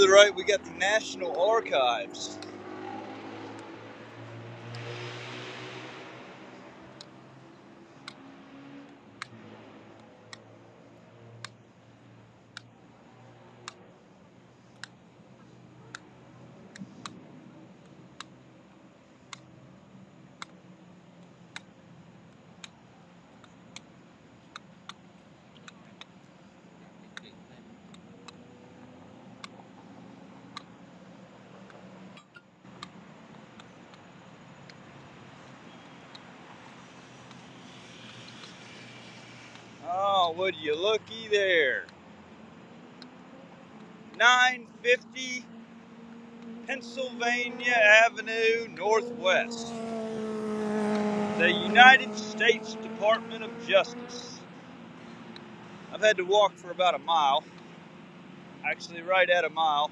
the right, we got the National Archives. Oh, would you looky there. 950 Pennsylvania Avenue Northwest. The United States Department of Justice. I've had to walk for about a mile. Actually, right at a mile.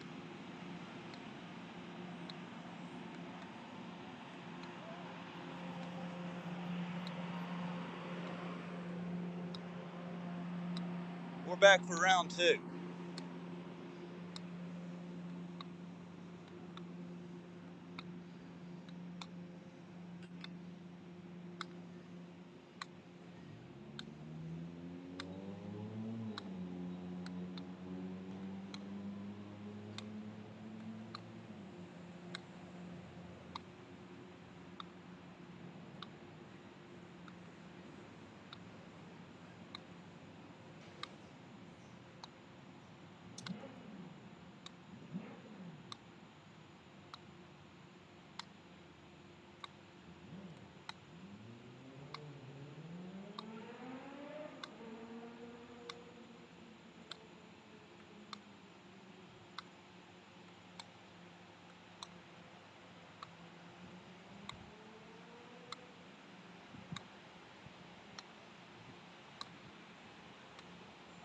We're back for round two.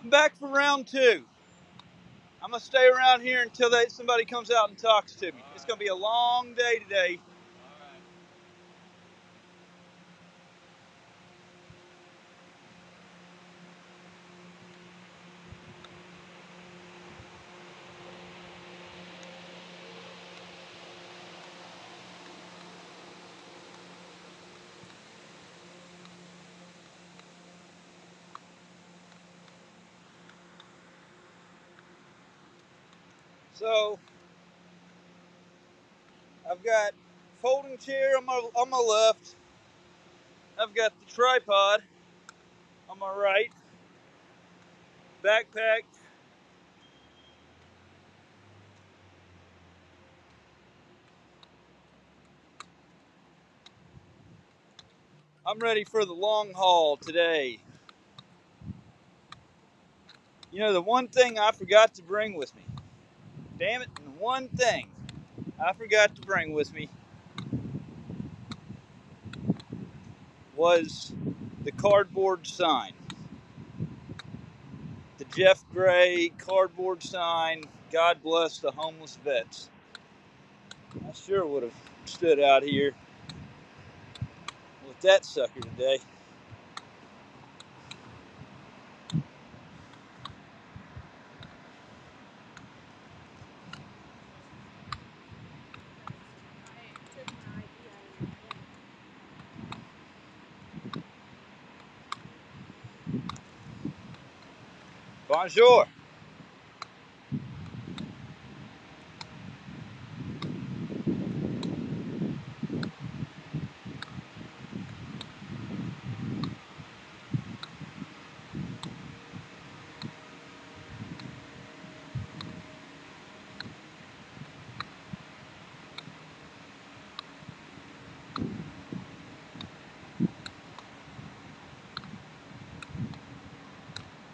I'm back for round two. I'm going to stay around here until somebody comes out and talks to me. It's going to be a long day today. So, I've got folding chair on my left. I've got the tripod on my right. Backpack. I'm ready for the long haul today. You know, the one thing I forgot to bring with me. Damn it, the one thing I forgot to bring with me was the cardboard sign. The Jeff Gray cardboard sign, God bless the homeless vets. I sure would have stood out here with that sucker today. Bonjour.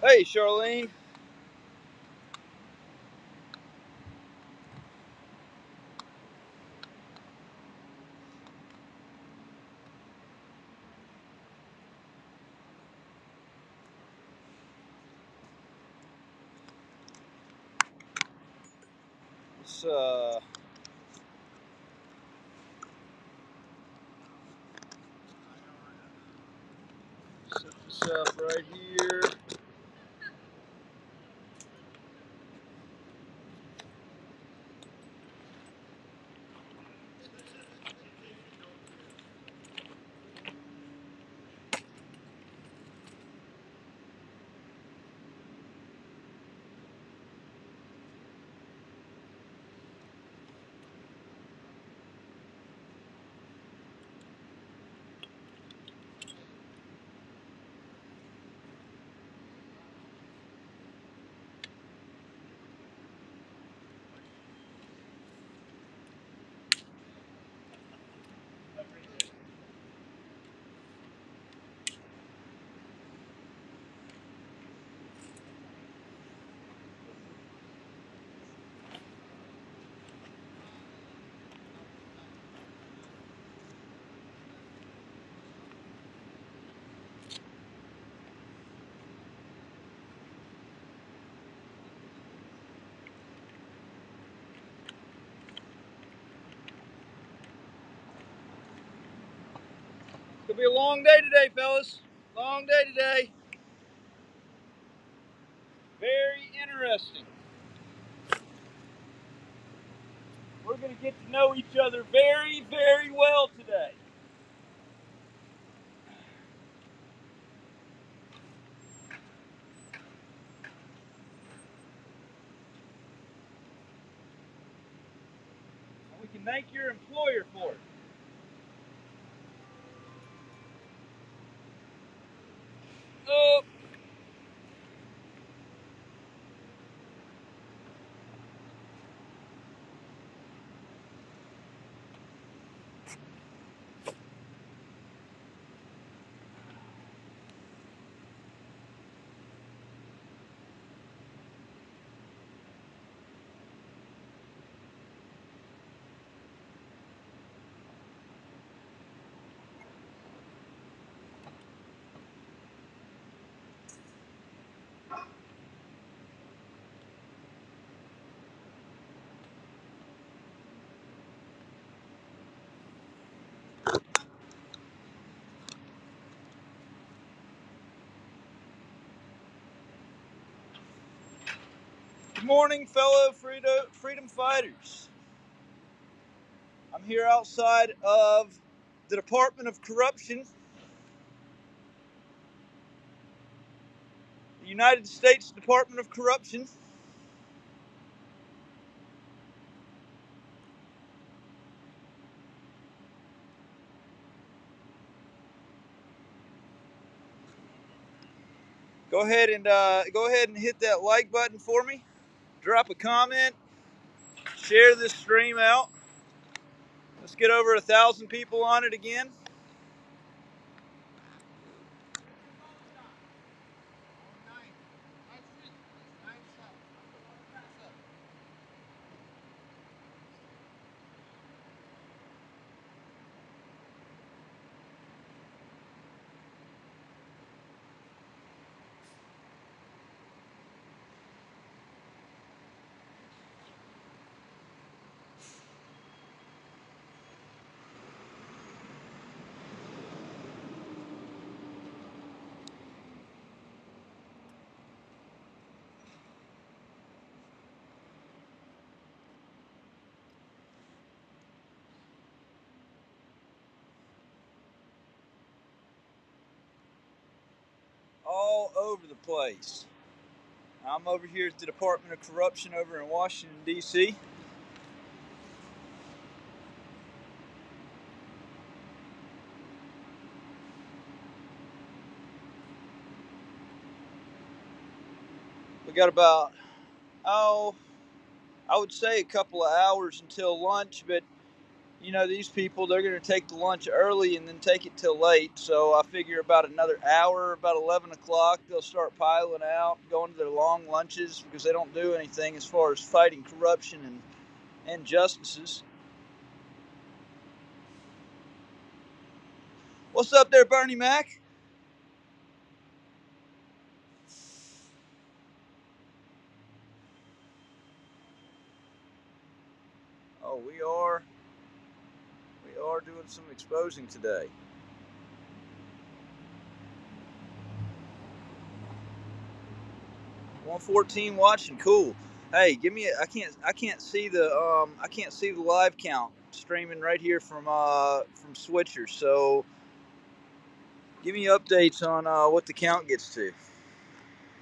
Hey, Charlene. Let's set this up right here. It's gonna be a long day today, fellas. Long day today. Very interesting. We're gonna get to know each other very, very well today. And we can thank your employer for it. Oh, good morning, fellow freedom fighters. I'm here outside of the Department of Corruption, the United States Department of Corruption. Go ahead and hit that like button for me. Drop a comment. Share this stream out. Let's get over 1,000 people on it again. All over the place. I'm over here at the Department of Corruption over in Washington, D.C. We got about, I would say a couple of hours until lunch, but you know, these people, they're going to take the lunch early and then take it till late. So I figure about another hour, about 11 o'clock, they'll start piling out, going to their long lunches because they don't do anything as far as fighting corruption and injustices. What's up there, Bernie Mac? Oh, we are doing some exposing today. 114 watching, cool. Hey, give me I can't see the live count streaming right here from Switcher. So give me updates on what the count gets to.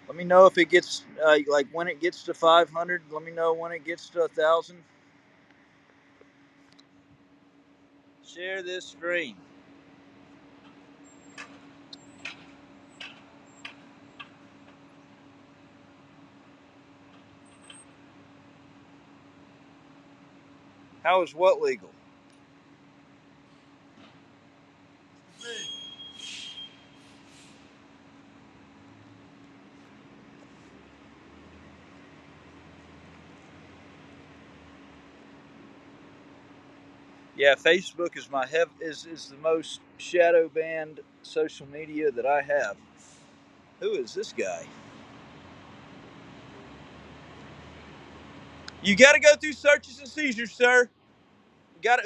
Let me know if it gets like when it gets to 500. Let me know when it gets to 1,000. Share this stream. How is what legal? Yeah, Facebook is is the most shadow banned social media that I have. Who is this guy? You got to go through searches and seizures, sir. We got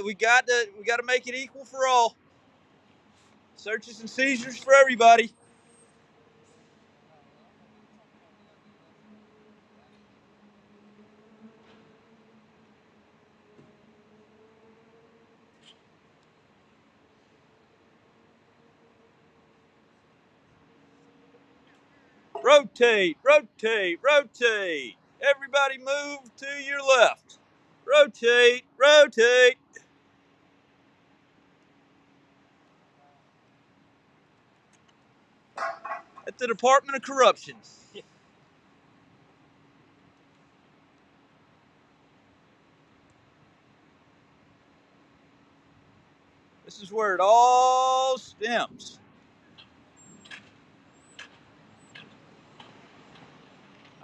to make it equal for all. Searches and seizures for everybody. Rotate, rotate, rotate. Everybody move to your left. Rotate, rotate. At the Department of Corruption. This is where it all stems.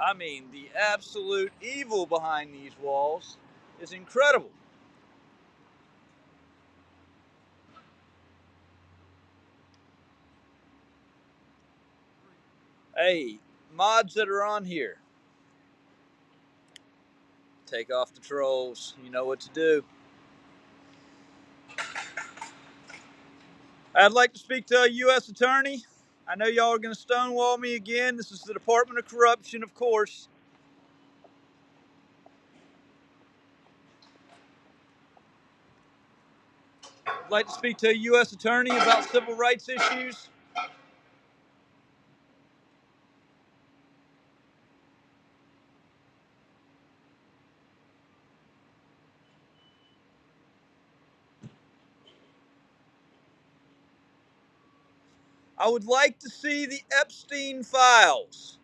I mean, the absolute evil behind these walls is incredible. Hey, mods that are on here, take off the trolls. You know what to do. I'd like to speak to a U.S. attorney. I know y'all are going to stonewall me again. This is the Department of Corruption, of course. I'd like to speak to a U.S. attorney about civil rights issues. I would like to see the Epstein files.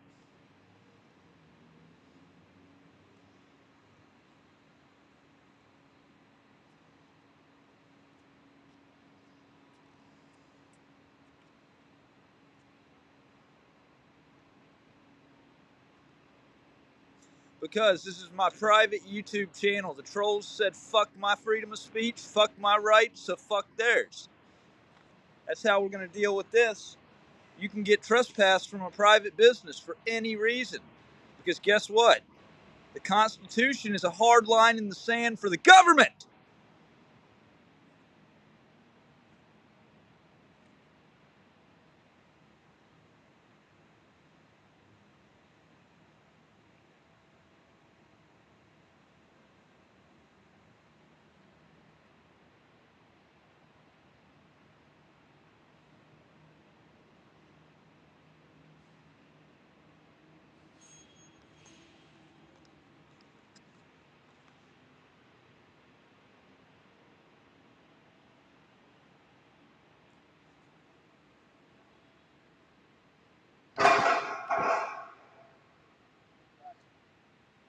Because this is my private YouTube channel. The trolls said, fuck my freedom of speech, fuck my rights, so fuck theirs. That's how we're going to deal with this. You can get trespassed from a private business for any reason. Because guess what? The Constitution is a hard line in the sand for the government.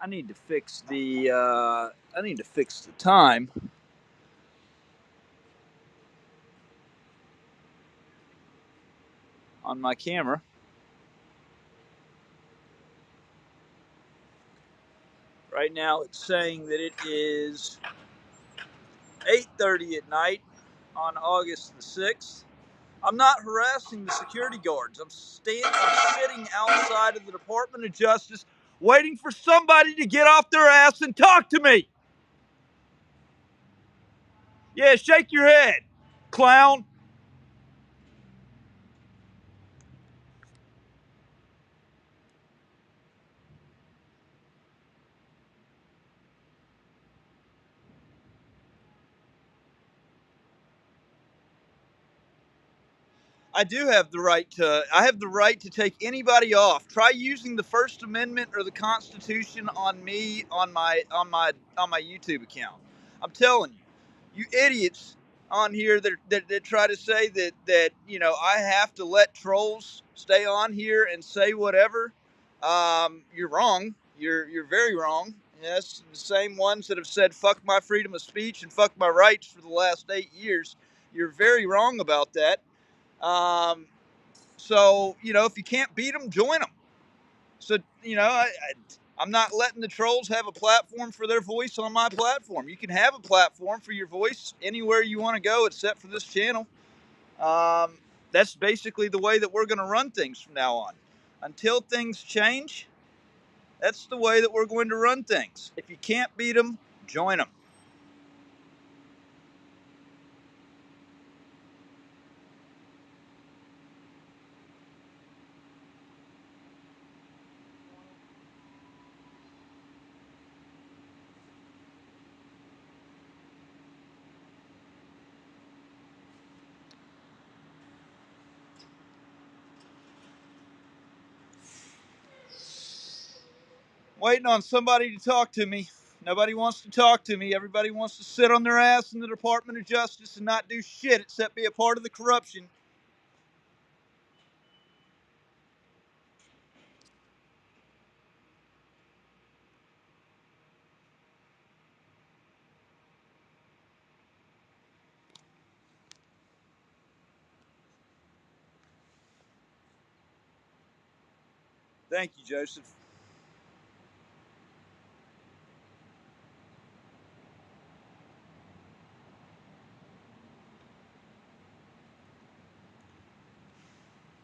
I need to fix the time on my camera. Right now it's saying that it is 8:30 at night on August the 6th. I'm not harassing the security guards. I'm sitting outside of the Department of Justice waiting for somebody to get off their ass and talk to me. Yeah, shake your head, clown. I do have the right to. I have the right to take anybody off. Try using the First Amendment or the Constitution on me on my YouTube account. I'm telling you, you idiots on here that try to say that I have to let trolls stay on here and say whatever. You're wrong. You're very wrong. Yes, the same ones that have said "fuck my freedom of speech" and "fuck my rights" for the last 8 years. You're very wrong about that. So, if you can't beat them, join them. So, I'm not letting the trolls have a platform for their voice on my platform. You can have a platform for your voice anywhere you want to go except for this channel. That's basically the way that we're going to run things from now on. Until things change, that's the way that we're going to run things. If you can't beat them, join them. Waiting on somebody to talk to me. Nobody wants to talk to me. Everybody wants to sit on their ass in the Department of Justice and not do shit except be a part of the corruption. Thank you, Joseph.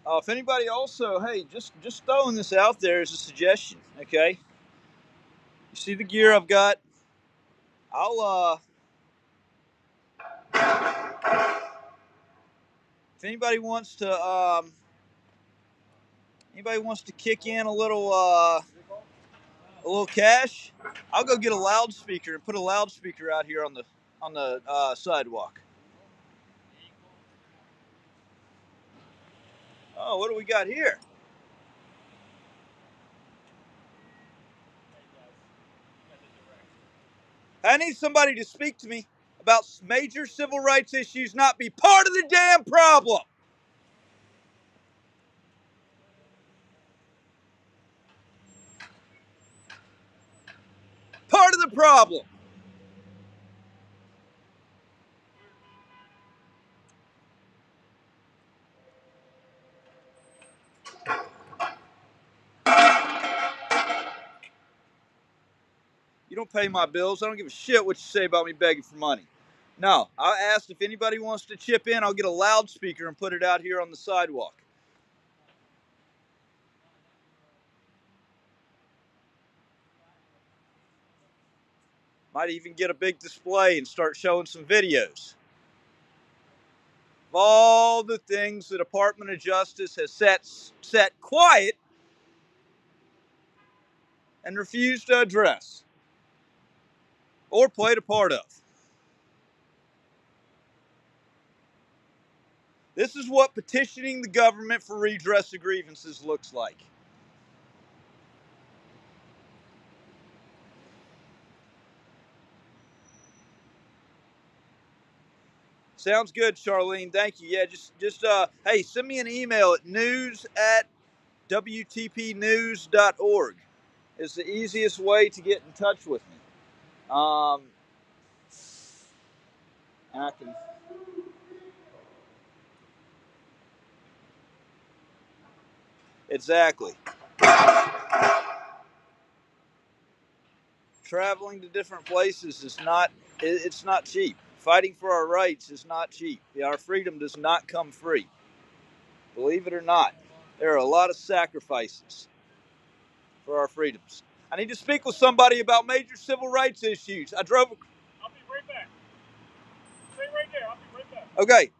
If anybody also, hey, just throwing this out there as a suggestion, okay? You see the gear I've got? I'll if anybody wants to kick in a little cash, I'll go get a loudspeaker and put a loudspeaker out here on the sidewalk. Oh, what do we got here? I need somebody to speak to me about major civil rights issues, not be part of the damn problem. Part of the problem. You don't pay my bills. I don't give a shit what you say about me begging for money. No, I asked if anybody wants to chip in, I'll get a loudspeaker and put it out here on the sidewalk. Might even get a big display and start showing some videos of all the things the Department of Justice has set quiet and refused to address or played a part of. This is what petitioning the government for redress of grievances looks like. Sounds good, Charlene. Thank you. Yeah, hey, send me an email at news@wtpnews.org. It's the easiest way to get in touch with me. And I can exactly. Traveling to different places is not it's not cheap. Fighting for our rights is not cheap. Our freedom does not come free. Believe it or not, there are a lot of sacrifices for our freedoms. I need to speak with somebody about major civil rights issues. I'll be right back. Stay right there. I'll be right back. Okay.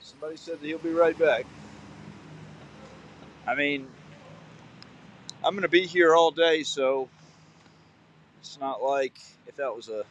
Somebody said that he'll be right back. I mean, I'm going to be here all day, so it's not like if that was a.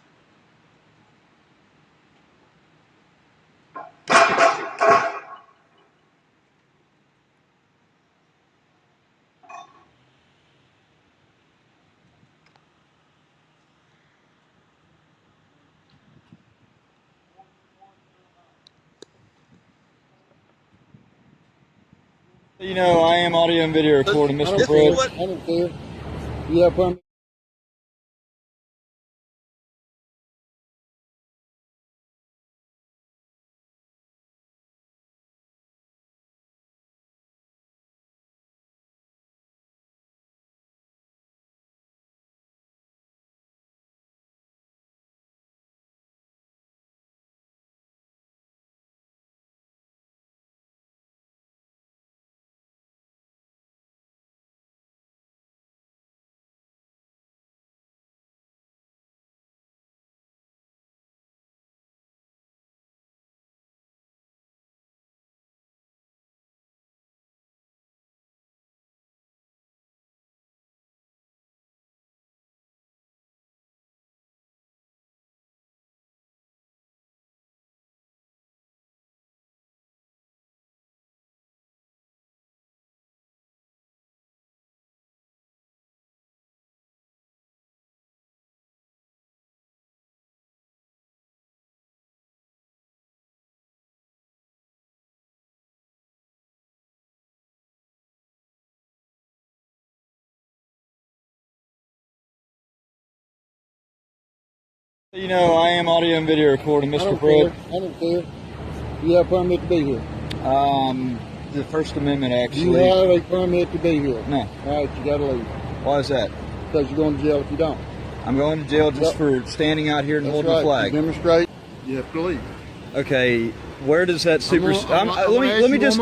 You know, I am audio and video recording, Mr. Brooks. I don't care. You have permission. You know, I am audio and video recording, Mr. Pruitt. I don't care. You have a permit to be here. The First Amendment, actually. You have a permit to be here. No. All right, you got to leave. Why is that? Because you're going to jail if you don't. I'm going to jail just for standing out here and holding right. the flag. You demonstrate, you have to leave. Okay, where does that let me just.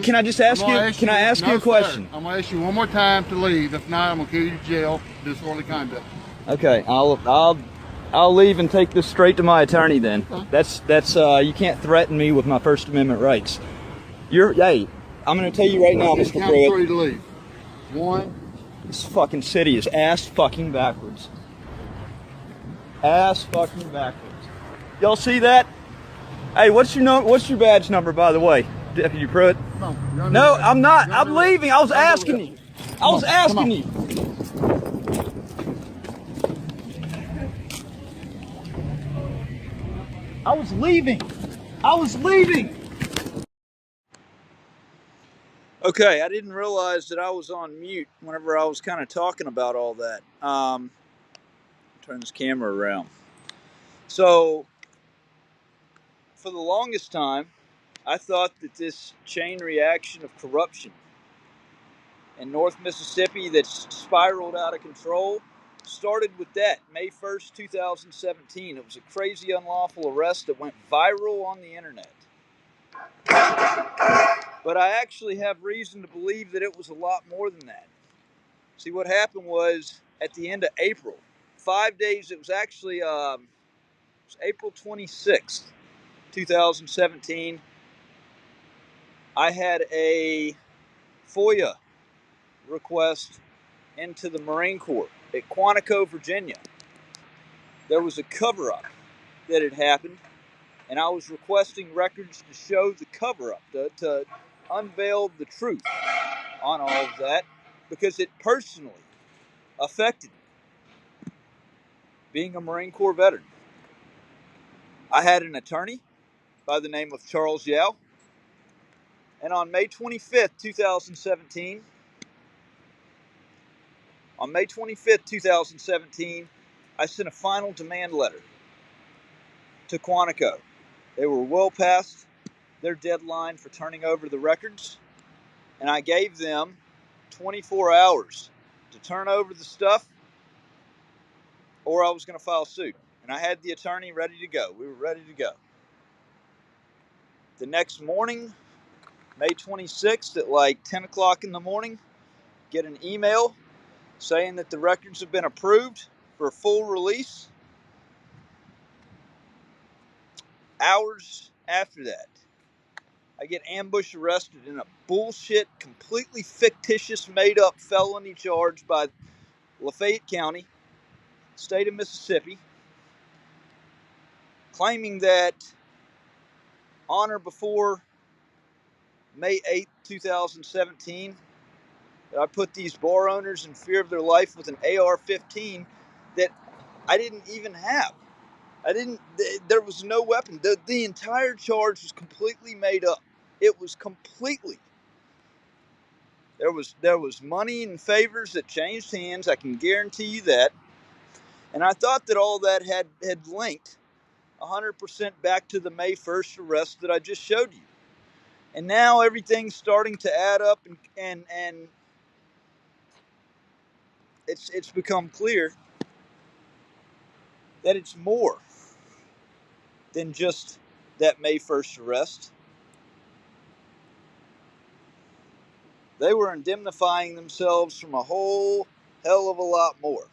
Can I just ask you? Can I ask you a question? I'm going to ask you one more time to leave. If not, I'm going to carry you to jail for disorderly conduct. Okay, I'll leave and take this straight to my attorney then. Okay. That's you can't threaten me with my First Amendment rights. Hey, I'm going to tell you right now, Mr. Pruitt. Count 3 to leave. 1. This fucking city is ass fucking backwards. Ass fucking backwards. Y'all see that? Hey, what's your badge number, by the way, Deputy Pruitt? No, I'm not. I'm leaving. I was asking you. I was asking you. I was leaving. I was leaving. Okay, I didn't realize that I was on mute whenever I was kind of talking about all that. Turn this camera around. So, for the longest time, I thought that this chain reaction of corruption in North Mississippi that's spiraled out of control started with that, May 1st, 2017. It was a crazy unlawful arrest that went viral on the internet. But I actually have reason to believe that it was a lot more than that. See, what happened was at the end of April, 5 days, it was actually April 26th, 2017. I had a FOIA request into the Marine Corps at Quantico, Virginia. There was a cover-up that had happened, and I was requesting records to show the cover-up, to unveil the truth on all of that, because it personally affected me, being a Marine Corps veteran. I had an attorney by the name of Charles Yao, and on May 25th, 2017, I sent a final demand letter to Quantico. They were well past their deadline for turning over the records, and I gave them 24 hours to turn over the stuff, or I was going to file suit. And I had the attorney ready to go. We were ready to go. The next morning, May 26th at like 10 o'clock in the morning, get an email saying that the records have been approved for full release. Hours after that, I get ambush arrested in a bullshit, completely fictitious, made-up felony charge by Lafayette County, state of Mississippi, claiming that on or before May 8th, 2017, that I put these bar owners in fear of their life with an AR-15 that I didn't even have. There was no weapon. The entire charge was completely made up. It was completely. There was money and favors that changed hands. I can guarantee you that. And I thought that all that had linked 100% back to the May 1st arrest that I just showed you. And now everything's starting to add up, and it's become clear that it's more than just that May 1st arrest. They were indemnifying themselves from a whole hell of a lot more.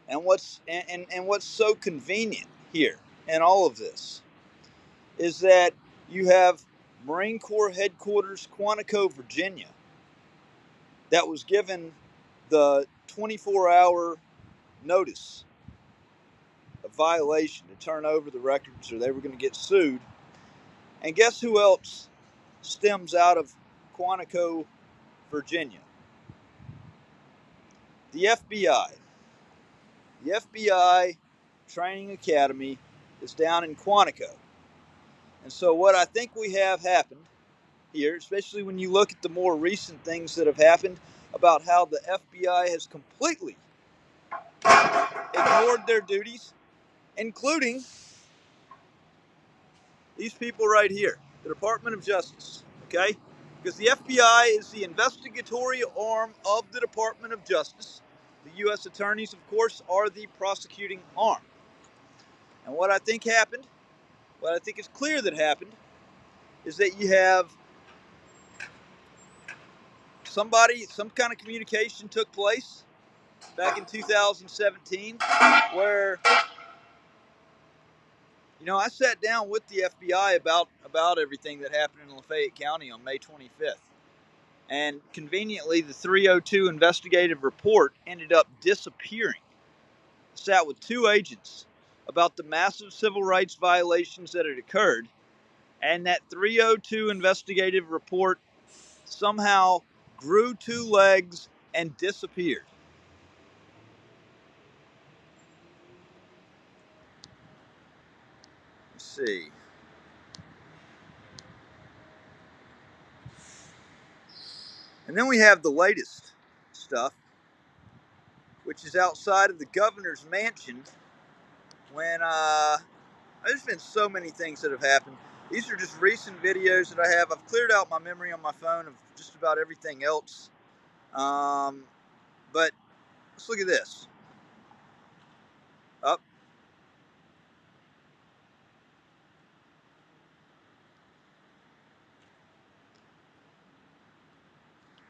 And what's so convenient here in all of this is that you have Marine Corps Headquarters, Quantico, Virginia, that was given the 24-hour notice of violation to turn over the records or they were going to get sued. And guess who else stems out of Quantico, Virginia? The FBI. The FBI Training Academy is down in Quantico. And so what I think we have happened here, especially when you look at the more recent things that have happened about how the FBI has completely ignored their duties including these people right here, the Department of Justice, okay? Because the FBI is the investigatory arm of the Department of Justice. The U.S. attorneys, of course, are the prosecuting arm. And what I think happened, what I think is clear that happened, is that you have some kind of communication took place back in 2017 where, I sat down with the FBI about everything that happened in Lafayette County on May 25th. And conveniently, the 302 investigative report ended up disappearing. I sat with two agents about the massive civil rights violations that had occurred, and that 302 investigative report somehow grew two legs and disappeared. Let's see. And then we have the latest stuff, which is outside of the governor's mansion when there's been so many things that have happened. These are just recent videos that I have. I've cleared out my memory on my phone of just about everything else. But let's look at this. Up.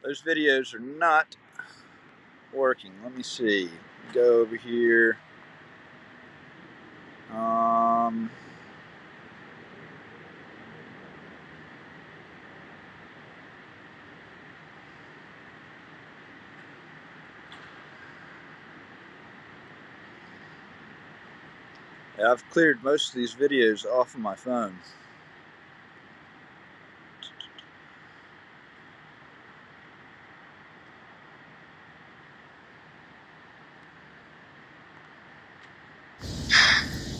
Those videos are not working. Let me see. Go over here. Yeah, I've cleared most of these videos off of my phone.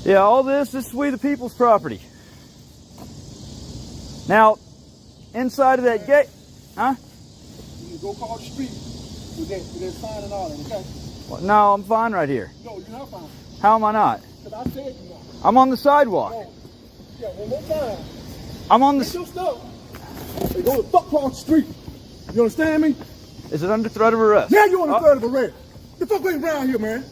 Yeah, all this is we the people's property. Now, inside of that gate, huh? You go across the street with that sign and all that, okay? Well, no, I'm fine right here. No, you're not fine. How am I not? Because I said you're not. I'm on the sidewalk. No. Yeah, one more time. I'm on the. Get your stuff. They go the fuck across the street. You understand me? Is it under threat of arrest? Now you're under threat of arrest. The fuck ain't around here, man.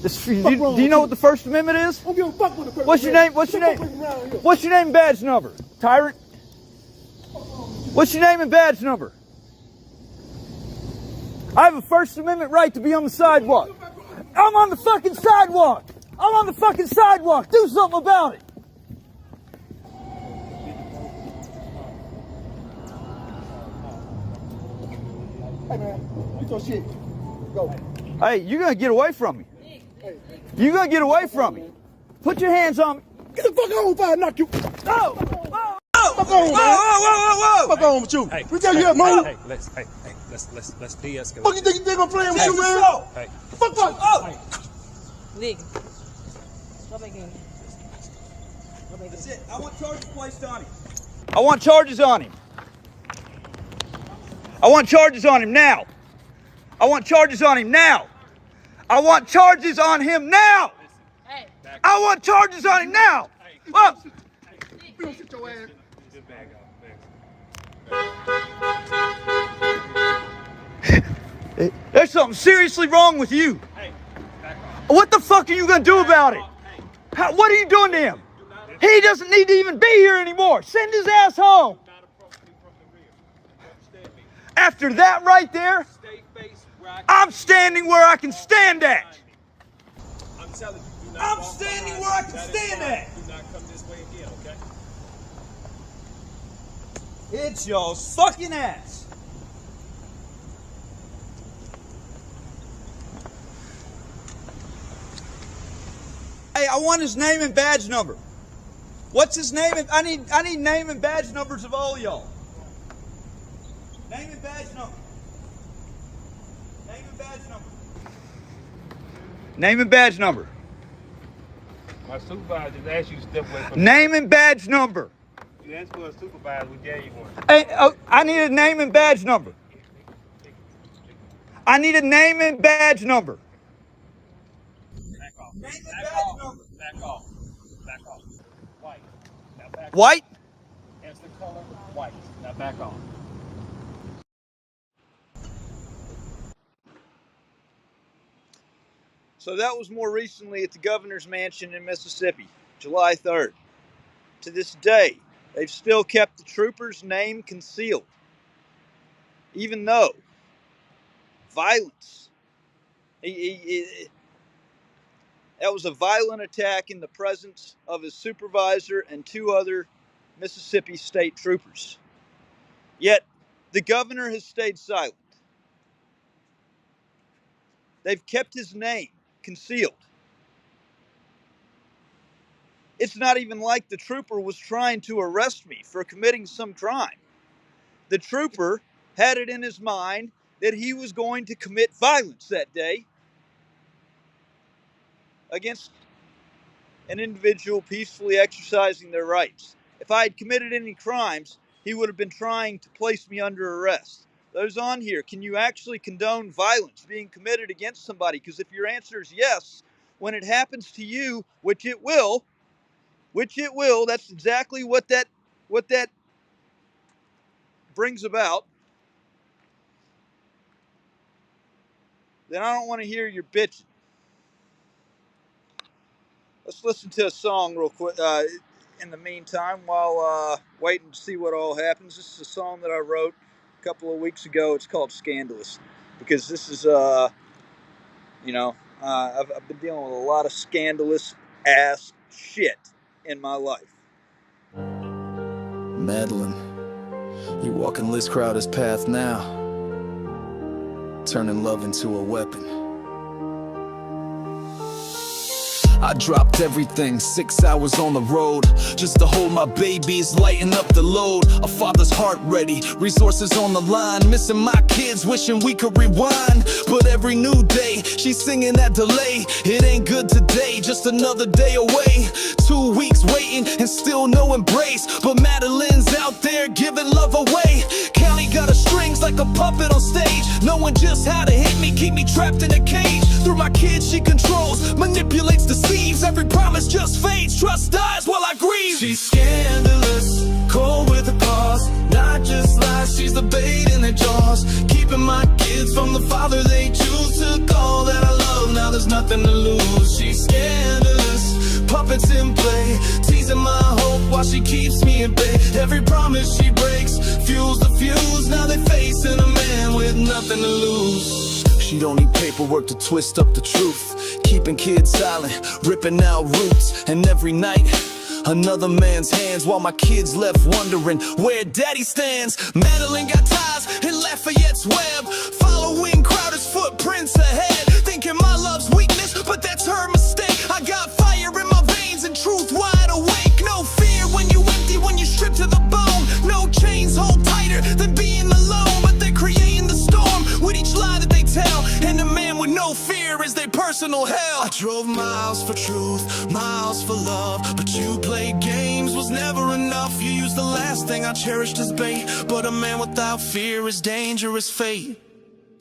Do you know what the First Amendment is? I don't give a fuck with the What's your name? What's your name? What's your name and badge number? Tyrant? What's your name and badge number? I have a First Amendment right to be on the sidewalk. I'm on the fucking sidewalk. I'm on the fucking sidewalk. Do something about it. Hey, man, get your shit. Go. Hey, you're going to get away from me. You're going to get away from me. Put your hands on me. Get the fuck on fire, knock you. Oh! Fuck on, man. Whoa! Fuck on with you. Hey, We tell you that, man. Let's de-escalate. Fuck you think I'm playing with you, man? Hey, Fuck. Nigga. Go back in. That's it. I want charges placed on him. I want charges on him. I want charges on him now. I want charges on him now. I want charges on him now. Hey. I want charges on him now. Up. You don't sit your ass. just back up. There's something seriously wrong with you. Hey, back off. What the fuck are you going to do about it? What are you doing to him? He doesn't need to even be here anymore. Send his ass home. Not approach me from the rear. You understand me? After that right there, Stay face where I can. I'm standing where I can stand at. I'm telling you, do not I'm walk standing behind where I me. can That is stand fine. at. Do not come this way again, okay? It's your fucking ass. Hey, I want his name and badge number. What's his name? I need name and badge numbers of all y'all. Name and badge number. Name and badge number. Name and badge number. My supervisor just asked you to step away from Name and badge number. You asked for a supervisor, we gave you one. Hey, I need a name and badge number. I need a name and badge number. Back off. Name and badge number. Back off. Back off. White. Now back off. White? As the color, white. Now back off. So that was more recently at the governor's mansion in Mississippi, July 3rd. To this day, they've still kept the trooper's name concealed, even though violence. That was a violent attack in the presence of his supervisor and two other Mississippi state troopers. Yet, the governor has stayed silent. They've kept his name concealed. It's not even like the trooper was trying to arrest me for committing some crime. The trooper had it in his mind that he was going to commit violence that day against an individual peacefully exercising their rights. If I had committed any crimes, he would have been trying to place me under arrest. Those on here, can you actually condone violence being committed against somebody? Because if your answer is yes, when it happens to you, which it will, that's exactly what that brings about, then I don't want to hear your bitching. Let's listen to a song real quick in the meantime while waiting to see what all happens. This is a song that I wrote a couple of weeks ago. It's called Scandalous, because this is, I've been dealing with a lot of scandalous ass shit in my life. Madeline, you walking Liz Crowder's path now, turning love into a weapon. I dropped everything, 6 hours on the road, just to hold my babies, lighten up the load. A father's heart ready, resources on the line, missing my kids, wishing we could rewind. But every new day, she's singing that delay. It ain't good today, just another day away. 2 weeks waiting and still no embrace, but Madeline's out there giving love away. County got her strings like a puppet on stage, knowing just how to hit me, keep me trapped in a cage. Through my kids she controls, manipulates, deceives. Every promise just fades, trust dies while I grieve. She's scandalous, cold with a cause, not just lies, she's the bait in their jaws. Keeping my kids from the father they choose. Took all that I love, now there's nothing to lose. She's scandalous, puppets in play, teasing my hope while she keeps me at bay. Every promise she breaks, fuels the fuse. Now they facing a man with nothing to lose. She don't need paperwork to twist up the truth, keeping kids silent, ripping out roots. And every night, another man's hands, while my kids left wondering where daddy stands. Madeline got ties in Lafayette's web, following Crowder's footprints ahead, thinking my love's weakness, but that's her mistake. I got fire in my veins and truth wide awake. No fear when you empty, when you strip to the bone. No chains hold tighter than being alone, but they're creating the storm with each lie that they tell. And a man with no fear is their personal hell. I drove miles for truth, miles for love, but you played games, was never enough. You used the last thing I cherished as bait, but a man without fear is dangerous fate.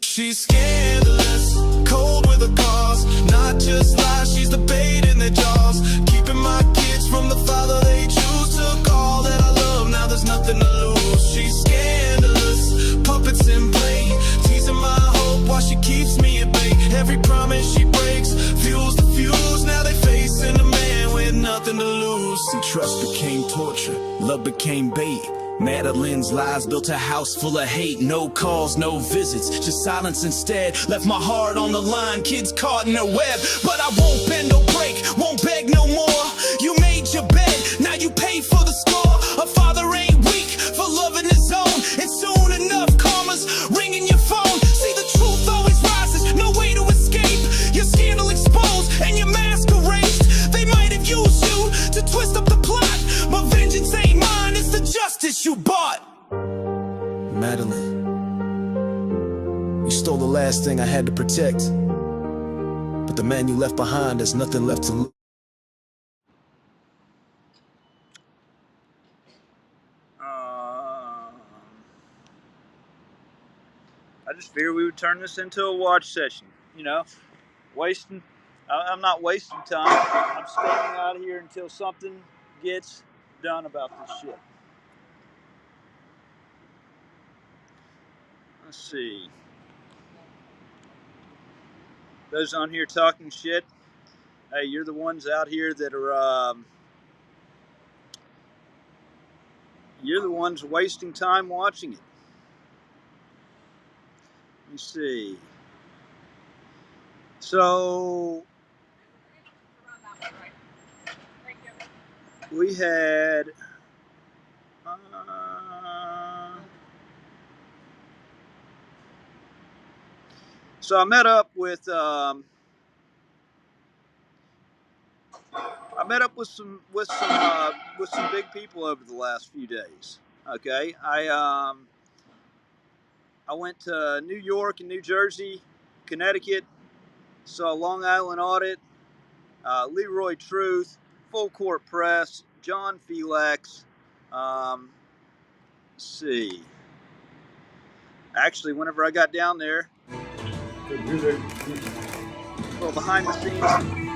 She's scandalous, cold with a cause, not just lies, she's the bait in their jaws. Keeping my kids from the father they choose. Took all that I love, now there's nothing to lose. She's scandalous, puppets in play, teasing my hope while she keeps me at bay. Every promise she breaks, fuels the fuse. Now they facing a man with nothing to lose. See, trust became torture, love became bait. Madeline's lies built a house full of hate. No calls, no visits, just silence instead. Left my heart on the line, kids caught in her web. But I won't bend or break, won't beg no more. You made your bed, now you pay for the score. A father ain't weak for loving his own, and soon enough karma's ringing your phone. See, the truth always rises, no way to escape. Your scandal exposed and your mask erased. They might have used you to twist up the plot, but vengeance ain't mine, it's the justice you bought. Madeline, you stole the last thing I had to protect, but the man you left behind has nothing left to lose. I just figured we would turn this into a watch session, wasting I'm not wasting time. I'm standing out here until something gets done about this shit. Let's see. Those on here talking shit. Hey, you're the ones out here that are. You're the ones wasting time watching it. Let me see. So we had. So I met up with. I met up with some big people over the last few days. Okay, I went to New York and New Jersey, Connecticut, saw Long Island Audit, Leroy Truth, Full Court Press, John Felix. Let's see. Actually, whenever I got down there, well, behind the scenes.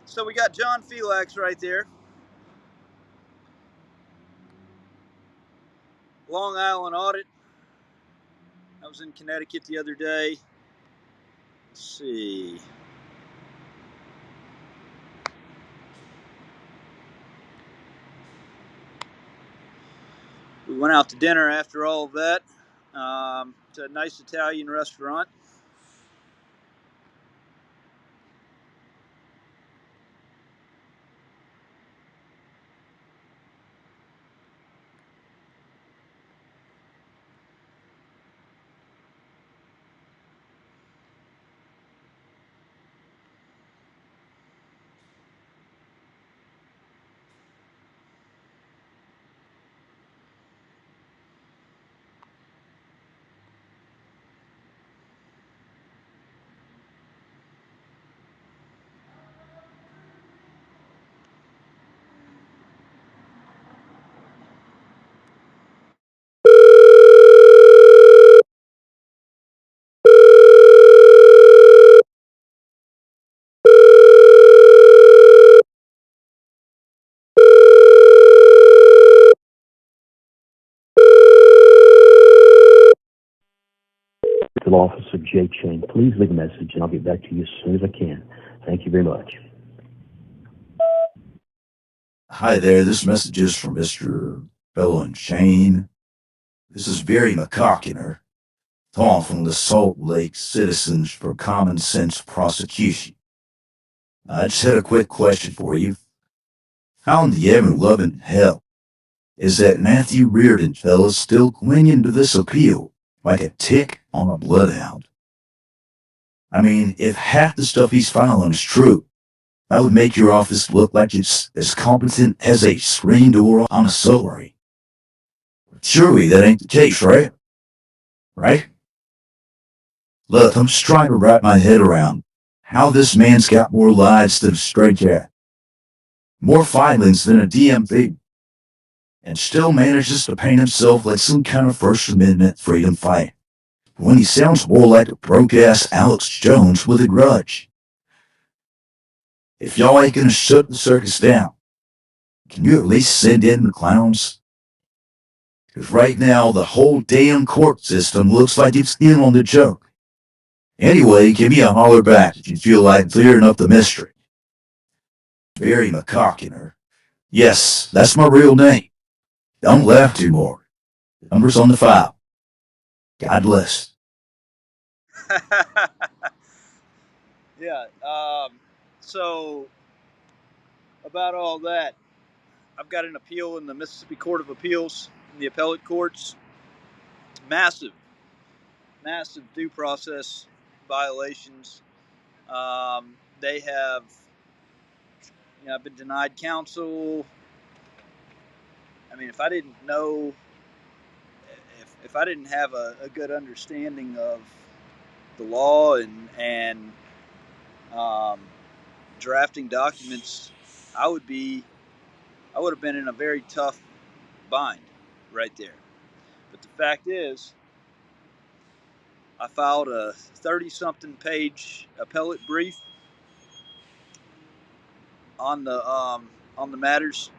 So we got John Felix right there. Long Island Audit. I was in Connecticut the other day. Let's see. We went out to dinner after all of that. To a nice Italian restaurant. To the office of J. Chain. Please leave a message and I'll get back to you as soon as I can. Thank you very much. Hi there, this message is from Mr. Bellow and Chain. This is Barry McCockiner, calling from the Salt Lake Citizens for Common Sense Prosecution. I just had a quick question for you. How in the ever-loving hell is that Matthew Reardon fella still clinging to this appeal like a tick on a bloodhound? I mean, if half the stuff he's filing is true, that would make your office look like it's as competent as a screen door on a subway. Surely that ain't the case, right? Right? Look, I'm just trying to wrap my head around how this man's got more lives than a stray cat, more filings than a DMV, and still manages to paint himself like some kind of First Amendment freedom fighter, when he sounds more like a broke-ass Alex Jones with a grudge. If y'all ain't gonna shut the circus down, can you at least send in the clowns? Because right now, the whole damn court system looks like it's in on the joke. Anyway, give me a holler back if you feel like clearing up the mystery. Barry McCockiner. Yes, that's my real name. Don't laugh too more. The number's on the file. God bless. Yeah. So about all that, I've got an appeal in the Mississippi Court of Appeals in the appellate courts. Massive, massive due process violations. They have I've been denied counsel. I mean, if I didn't know, if I didn't have a good understanding of the law and um, drafting documents, I would have been in a very tough bind right there. But the fact is, I filed a 30-something page appellate brief on the matters,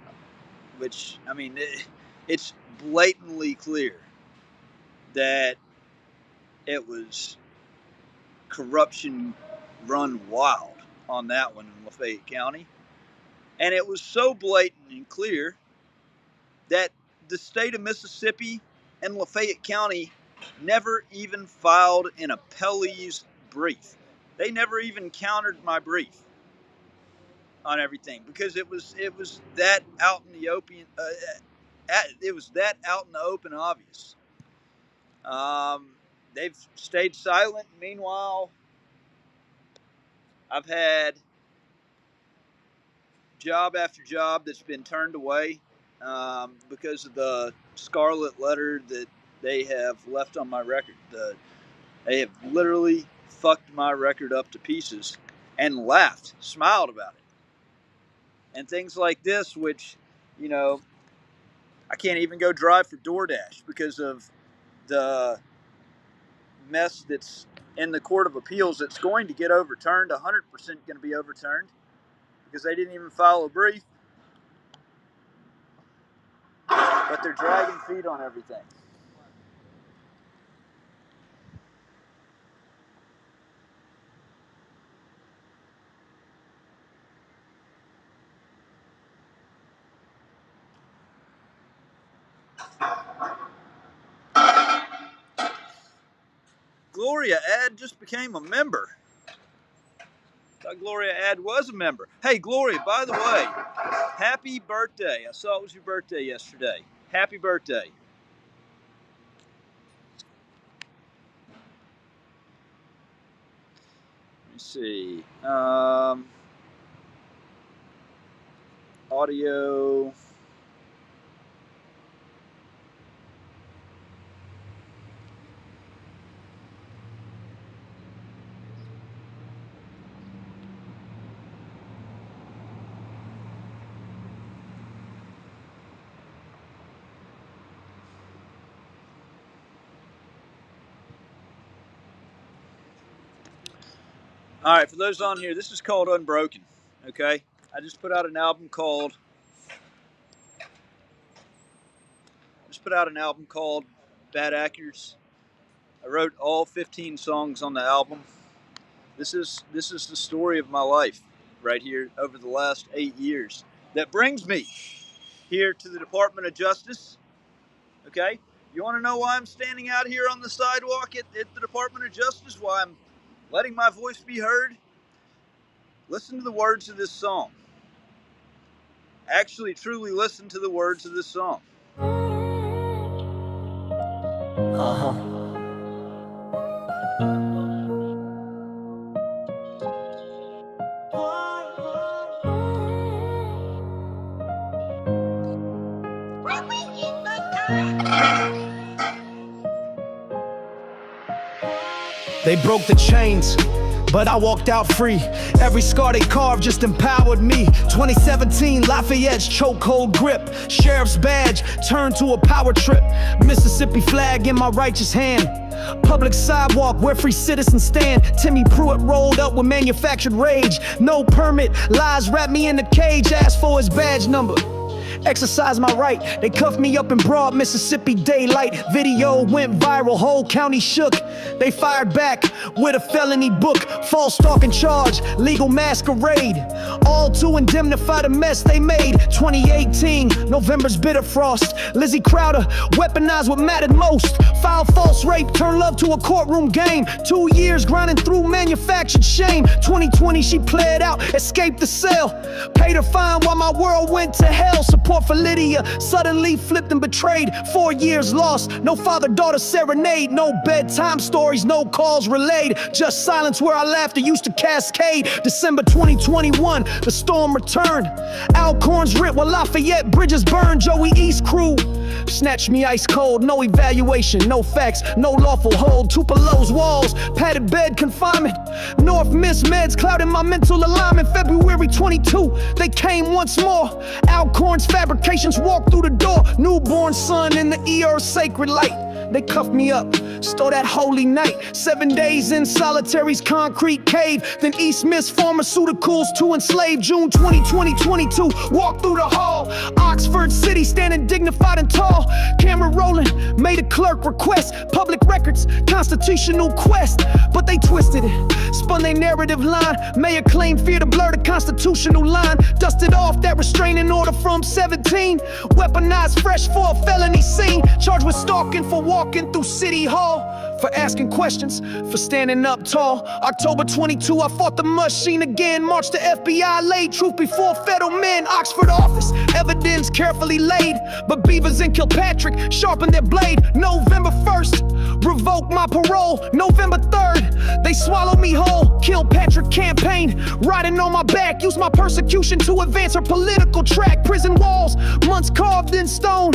which, I mean, it's blatantly clear that it was corruption run wild on that one in Lafayette County. And it was so blatant and clear that the state of Mississippi and Lafayette County never even filed an appellee's brief. They never even countered my brief on everything because it was that out in the open. It was that out in the open, obvious. They've stayed silent. Meanwhile, I've had job after job that's been turned away because of the scarlet letter that they have left on my record. They have literally fucked my record up to pieces and laughed, smiled about it. And things like this, which, you know, I can't even go drive for DoorDash because of the mess that's in the Court of Appeals that's going to get overturned, 100% going to be overturned because they didn't even file a brief. But they're dragging feet on everything. Gloria Ad just became a member. I thought Gloria Ad was a member. Hey, Gloria, by the way, happy birthday. I saw it was your birthday yesterday. Happy birthday. Let me see. Audio. All right, for those on here, this is called Unbroken, okay? I just put out an album called Bad Actors. I wrote all 15 songs on the album. This is the story of my life right here over the last 8 years that brings me here to the Department of Justice, okay? You want to know why I'm standing out here on the sidewalk at the Department of Justice, why I'm letting my voice be heard? Listen to the words of this song. Actually, truly listen to the words of this song. They broke the chains, but I walked out free. Every scar they carved just empowered me. 2017, Lafayette's chokehold grip. Sheriff's badge turned to a power trip. Mississippi flag in my righteous hand. Public sidewalk where free citizens stand. Timmy Pruitt rolled up with manufactured rage. No permit, lies wrapped me in a cage. Asked for his badge number. Exercise my right. They cuffed me up in broad Mississippi daylight. Video went viral, whole county shook. They fired back with a felony book. False stalking charge, legal masquerade. All to indemnify the mess they made. 2018, November's bitter frost. Lizzie Crowder, weaponized what mattered most. Filed false rape, turned love to a courtroom game. 2 years grinding through manufactured shame. 2020, she pled out, escaped the cell. Paid her fine while my world went to hell. report for Lydia. Suddenly flipped and betrayed. 4 years lost. No father-daughter serenade. No bedtime stories, no calls relayed. Just silence where our laughter used to cascade. December 2021, the storm returned. Alcorns ripped while Lafayette bridges burned. Joey East crew snatched me ice cold. No evaluation, no facts, no lawful hold. Tupelo's walls, padded bed confinement. North Miss meds clouding my mental alignment. February 22, they came once more. Alcorns fabrications walked through the door. Newborn son in the ER sacred light. They cuffed me up, stole that holy night. 7 days in solitary's concrete cave. Then East Miss pharmaceuticals to enslave. June 2022, walked through the hall. Oxford City standing dignified and tall. Camera rolling, made a clerk request. Public records, constitutional quest. But they twisted it, spun their narrative line. Mayor claimed fear to blur the constitutional line. Dusted off that restraining order from 17. Weaponized fresh for a felony scene. Charged with stalking for walking through City Hall. For asking questions, for standing up tall. October 22, I fought the machine again. Marched to FBI, laid truth before federal men. Oxford office, evidence carefully laid. But Beavers and Kilpatrick sharpened their blade. November 1st, revoked my parole. November 3rd, they swallowed me whole. Kilpatrick campaign, riding on my back. Used my persecution to advance her political track. Prison walls, months carved in stone.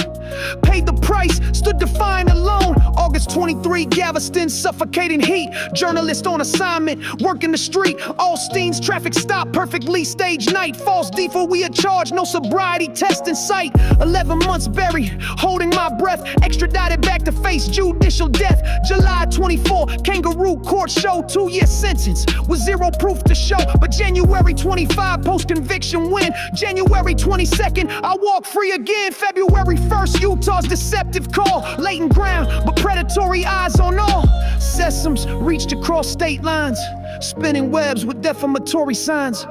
Paid the price, stood defiant alone. August 23, Galveston, suffocating heat. Journalist on assignment, working the street. Allstein's traffic stop, perfectly staged night. False default, we had charged, no sobriety test in sight. 11 months buried, holding my breath. Extradited back to face judicial death. July 24, kangaroo court show. 2-year sentence with zero proof to show. But January 25, post-conviction win. January 22nd, I walk free again. February 1st, Utah's deceptive call. Latent ground, but predatory eyes on all. Sesams reached across state lines, spinning webs with defamatory signs.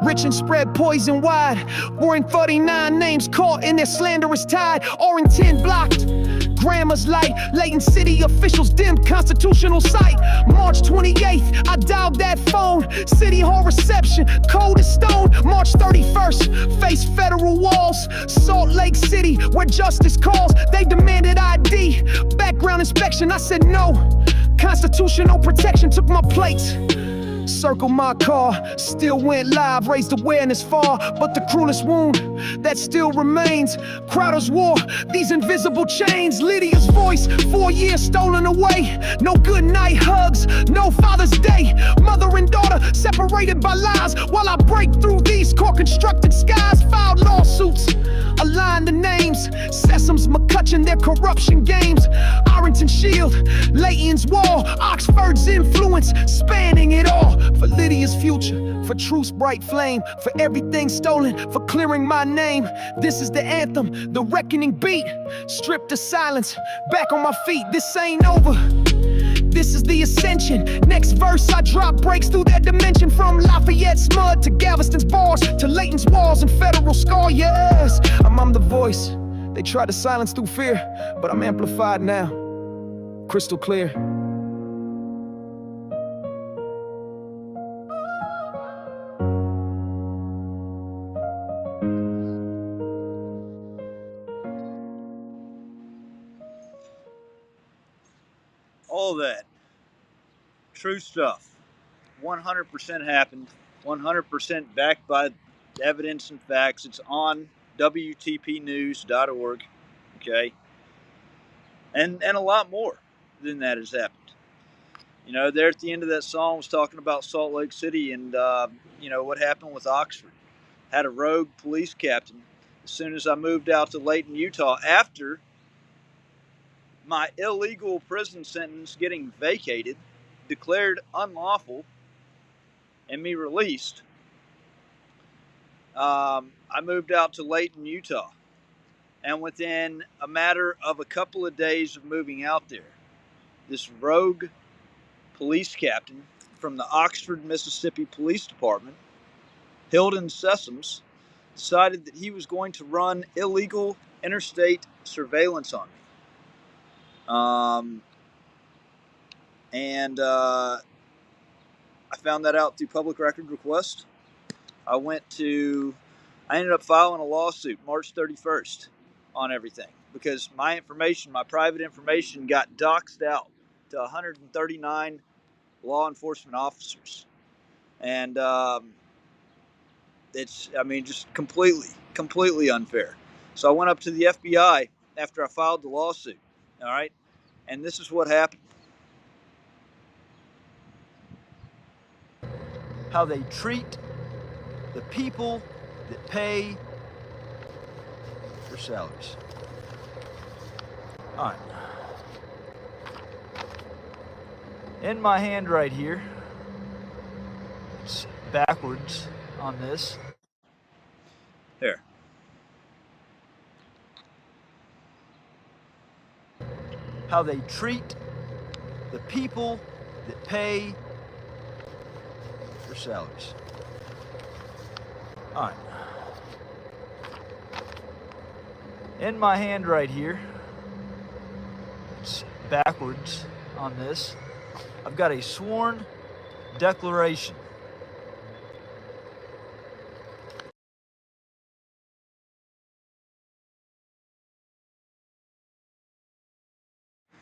Rich and spread poison wide. Roaring 39 names caught in their slanderous tide. Orrington blocked, grammar's light. Layton City officials dimmed constitutional sight. March 28th, I dialed that phone. City Hall reception, cold as stone. March 31st, face federal walls. Salt Lake City, where justice calls. They demanded ID, background inspection. I said no. Constitutional protection took my place. Circle my car, still went live, raised awareness far. But the cruelest wound that still remains, Crowder's war, these invisible chains. Lydia's voice, 4 years stolen away. No good night hugs, no Father's Day. Mother and daughter separated by lies. While I break through these core-constructed skies. Filed lawsuits, aligned the names. Sesams, McCutcheon, their corruption games. Arrington Shield, Layton's wall. Oxford's influence, spanning it all. For Lydia's future, for truth's bright flame. For everything stolen, for clearing my name. This is the anthem, the reckoning beat. Stripped to silence, back on my feet. This ain't over, this is the ascension. Next verse I drop breaks through that dimension. From Lafayette's mud to Galveston's bars, to Layton's walls and federal scar. Yes, I'm the voice they tried to silence through fear, but I'm amplified now, crystal clear. All that true stuff, 100% happened, 100% backed by evidence and facts. It's on WTPnews.org, okay? And a lot more than that has happened. You know, there at the end of that song was talking about Salt Lake City and, what happened with Oxford. Had a rogue police captain. As soon as I moved out to Layton, Utah, after my illegal prison sentence getting vacated, declared unlawful, and me released, I moved out to Layton, Utah. And within a matter of a couple of days of moving out there, this rogue police captain from the Oxford, Mississippi Police Department, Hilden Sessoms, decided that he was going to run illegal interstate surveillance on me. I found that out through public record request. I went to I ended up filing a lawsuit March 31st on everything because my information, my private information, got doxed out to 139 law enforcement officers. And it's, I mean, just completely unfair. So I went up to the FBI after I filed the lawsuit. All right. And this is what happened. How they treat the people that pay their salaries. All right. In my hand right here, it's backwards on this. Here. How they treat the people that pay their salaries. All right. In my hand right here, it's backwards on this. I've got a sworn declaration.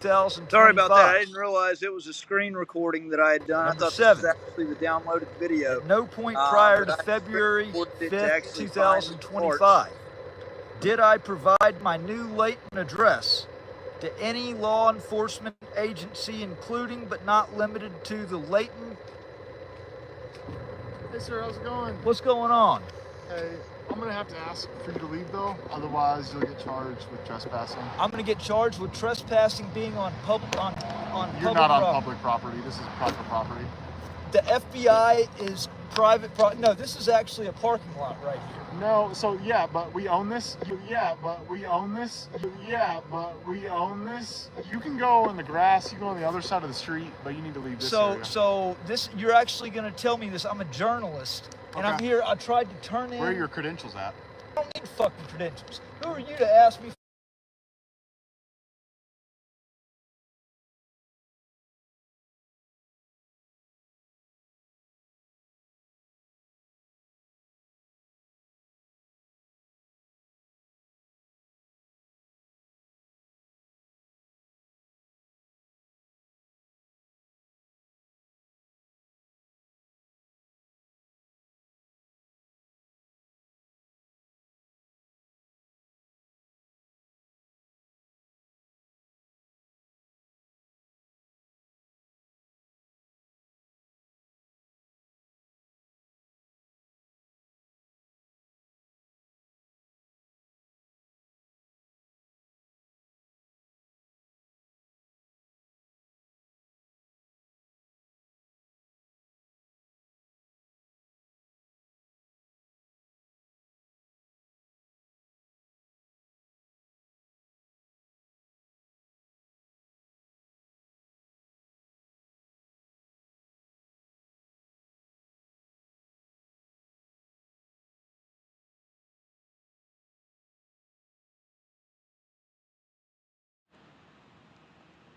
Sorry about that. I didn't realize it was a screen recording that I had done. I thought this was actually the downloaded video. At no point prior to February 5th, 2025, did I provide my new latent address to any law enforcement agency, including but not limited to the Layton. Hey sir, how's it going? What's going on? Hey, I'm gonna have to ask for you to leave though, otherwise you'll get charged with trespassing. I'm gonna get charged with trespassing being on public You're not on public property. This is private property. The FBI is private property. No, this is actually a parking lot right here. No, so yeah, but we own this. Yeah, but we own this. Yeah, but we own this. You can go in the grass. You can go on the other side of the street, but you need to leave this area. So this, you're actually going to tell me this. I'm a journalist, and I'm here. I tried to turn in. Where are your credentials at? I don't need fucking credentials. Who are you to ask me?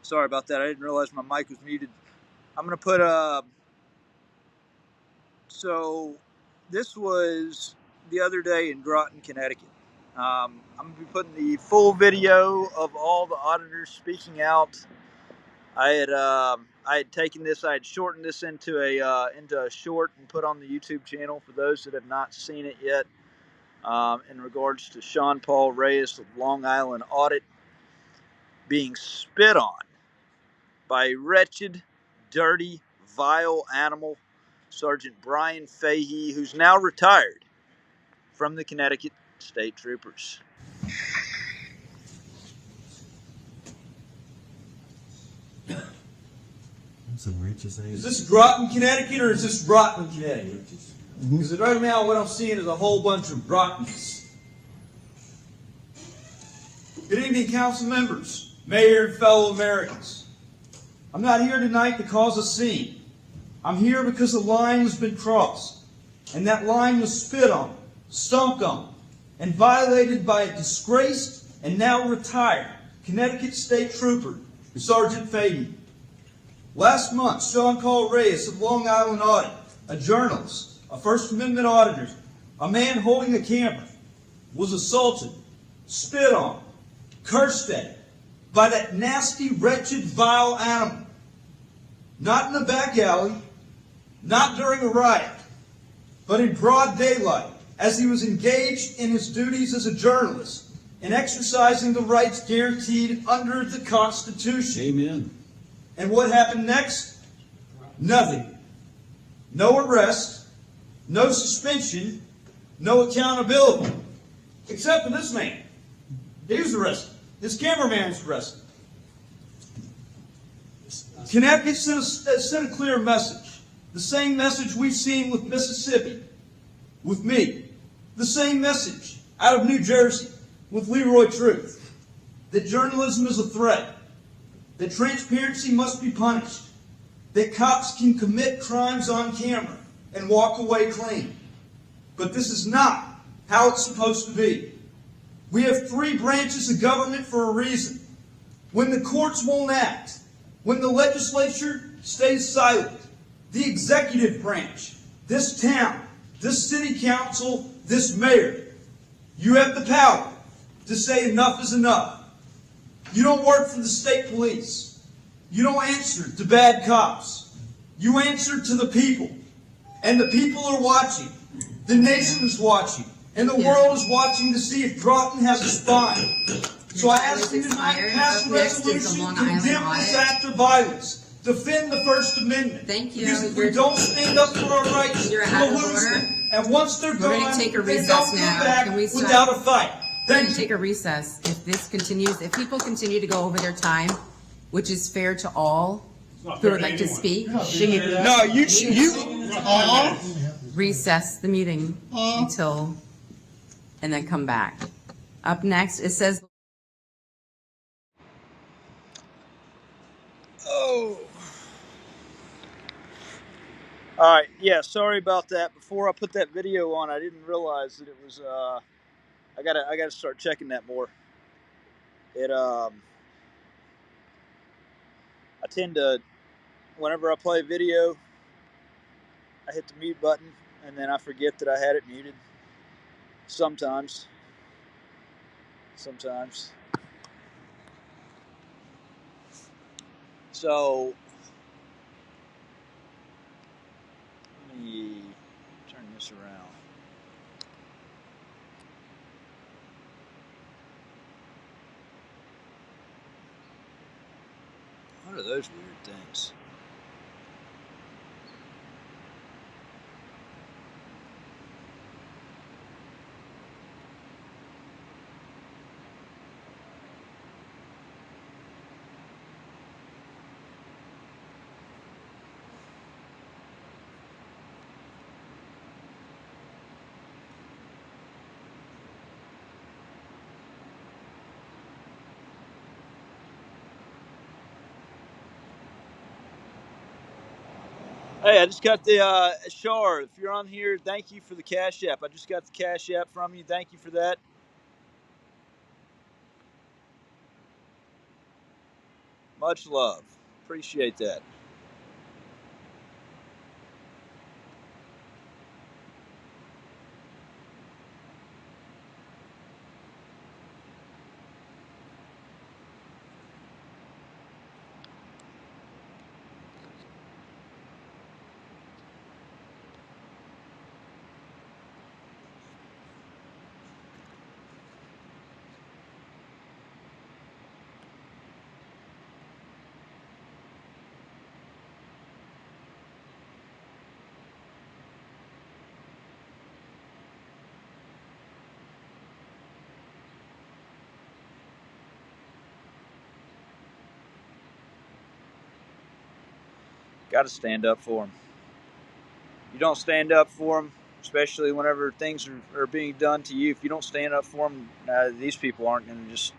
Sorry about that. I didn't realize my mic was muted. I'm going to put so this was the other day in Groton, Connecticut. I'm going to be putting the full video of all the auditors speaking out. I had taken this, I had shortened this into a short and put on the YouTube channel for those that have not seen it yet. In regards to Sean Paul Reyes of Long Island Audit being spit on by a wretched, dirty, vile animal, Sergeant Brian Fahey, who's now retired from the Connecticut State Troopers. Is this Groton, Connecticut, or is this Groton, Connecticut? Because right now what I'm seeing is a whole bunch of Grotons. Good evening, council members, mayor, and fellow Americans. I'm not here tonight to cause a scene. I'm here because a line has been crossed, and that line was spit on, stomped on, and violated by a disgraced and now retired Connecticut State Trooper, Sergeant Fahey. Last month, Sean Paul Reyes of Long Island Audit, a journalist, a First Amendment auditor, a man holding a camera was assaulted, spit on, cursed at by that nasty, wretched, vile animal. Not in a back alley, not during a riot, but in broad daylight as he was engaged in his duties as a journalist and exercising the rights guaranteed under the Constitution. Amen. And what happened next? Nothing. No arrest, no suspension, no accountability. Except for this man. He was arrested. His cameraman was arrested. Connecticut sent a clear message. The same message we've seen with Mississippi, with me. The same message out of New Jersey with Leroy Truth. That journalism is a threat. That transparency must be punished. That cops can commit crimes on camera and walk away clean. But this is not how it's supposed to be. We have three branches of government for a reason. When the courts won't act, when the legislature stays silent, the executive branch, this town, this city council, this mayor, you have the power to say enough is enough. You don't work for the state police. You don't answer to bad cops. You answer to the people. And the people are watching. The nation is watching. And the world is watching to see if Broughton has a spine. So I ask you tonight to pass a resolution to condemn this act of violence. Defend the First Amendment. Thank you. Because if we don't stand up for our rights, You're we'll out of lose order. them. And once they're We're gone, gonna take a they recess don't now. come back Can we stop? without a fight. We're Thank going to you. take a recess. If this continues, if people continue to go over their time, which is fair to all who would like to speak, No, you. recess the meeting until, and then come back. Up next, it says. Oh. All right. Yeah. Sorry about that. Before I put that video on, I didn't realize that it was. I gotta start checking that more. I tend to, whenever I play video, I hit the mute button and then I forget that I had it muted. Sometimes. So let me turn this around. What are those weird things? Hey, I just got the Shar. If you're on here, thank you for the Cash App. I just got the Cash App from you. Thank you for that. Much love. Appreciate that. Got to stand up for them. You don't stand up for them, especially whenever things are being done to you. If you don't stand up for them, these people aren't going to just,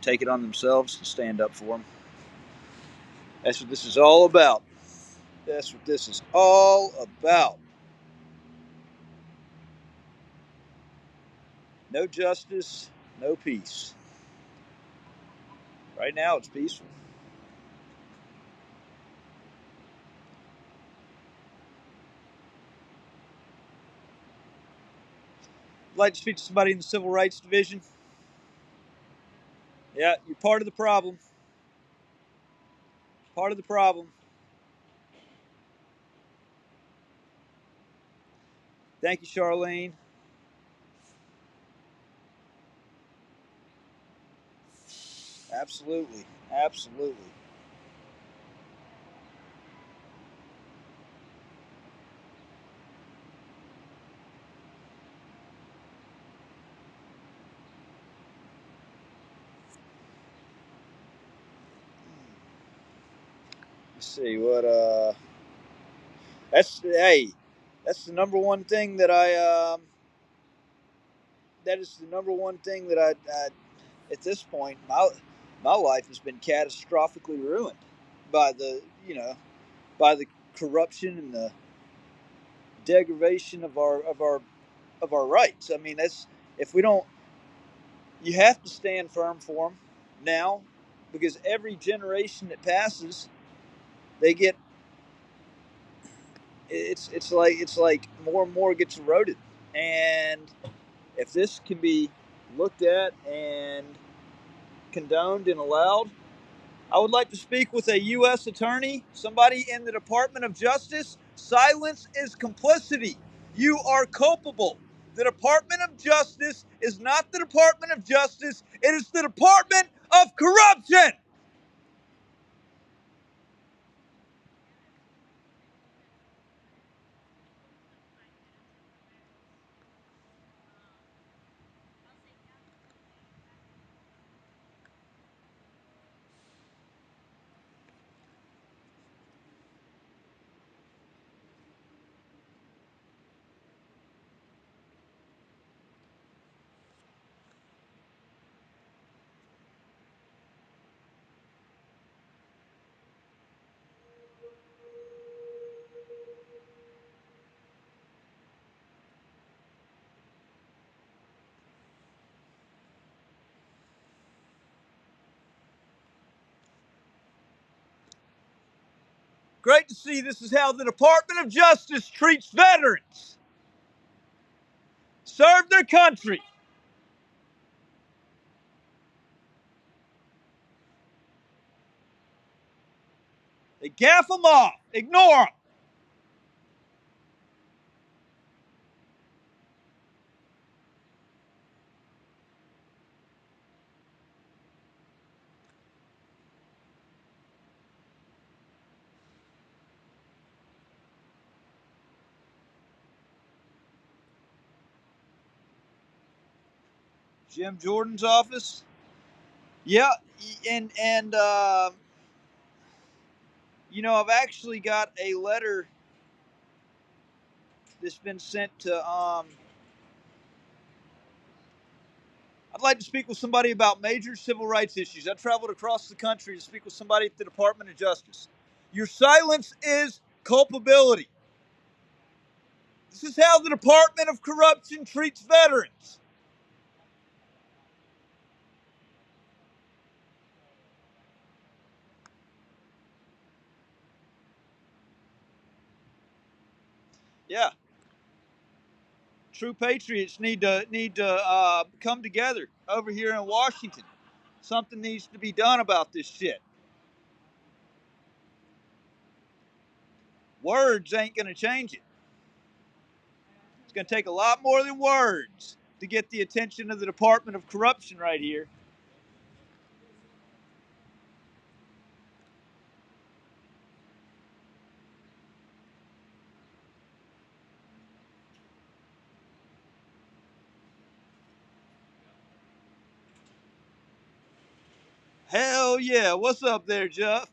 take it on themselves to stand up for them. That's what this is all about. That's what this is all about. No justice, no peace. Right now, it's peaceful. I'd like to speak to somebody in the Civil Rights Division. Yeah, you're part of the problem. Part of the problem. Thank you, Charlene. Absolutely. Absolutely. Let's see what that's the number one thing that that is the number one thing that I at this point my life has been catastrophically ruined by the by the corruption and the degradation of our rights. I mean, that's if we don't, you have to stand firm for them now, because every generation that passes, they get it's like more and more gets eroded. And if this can be looked at and condoned and allowed, I would like to speak with a U.S. attorney, somebody in the Department of Justice. Silence is complicity. You are culpable. The Department of Justice is not the Department of Justice. It is the Department of Corruption. Great to see this is how the Department of Justice treats veterans. Serve their country. They gaff them off. Ignore them. Jim Jordan's office. Yeah, and I've actually got a letter that's been sent to. I'd like to speak with somebody about major civil rights issues. I traveled across the country to speak with somebody at the Department of Justice. Your silence is culpability. This is how the Department of Corruption treats veterans. Yeah, true patriots need to come together over here in Washington. Something needs to be done about this shit. Words ain't going to change it. It's going to take a lot more than words to get the attention of the Department of Corruption right here. Hell yeah. What's up there, Jeff?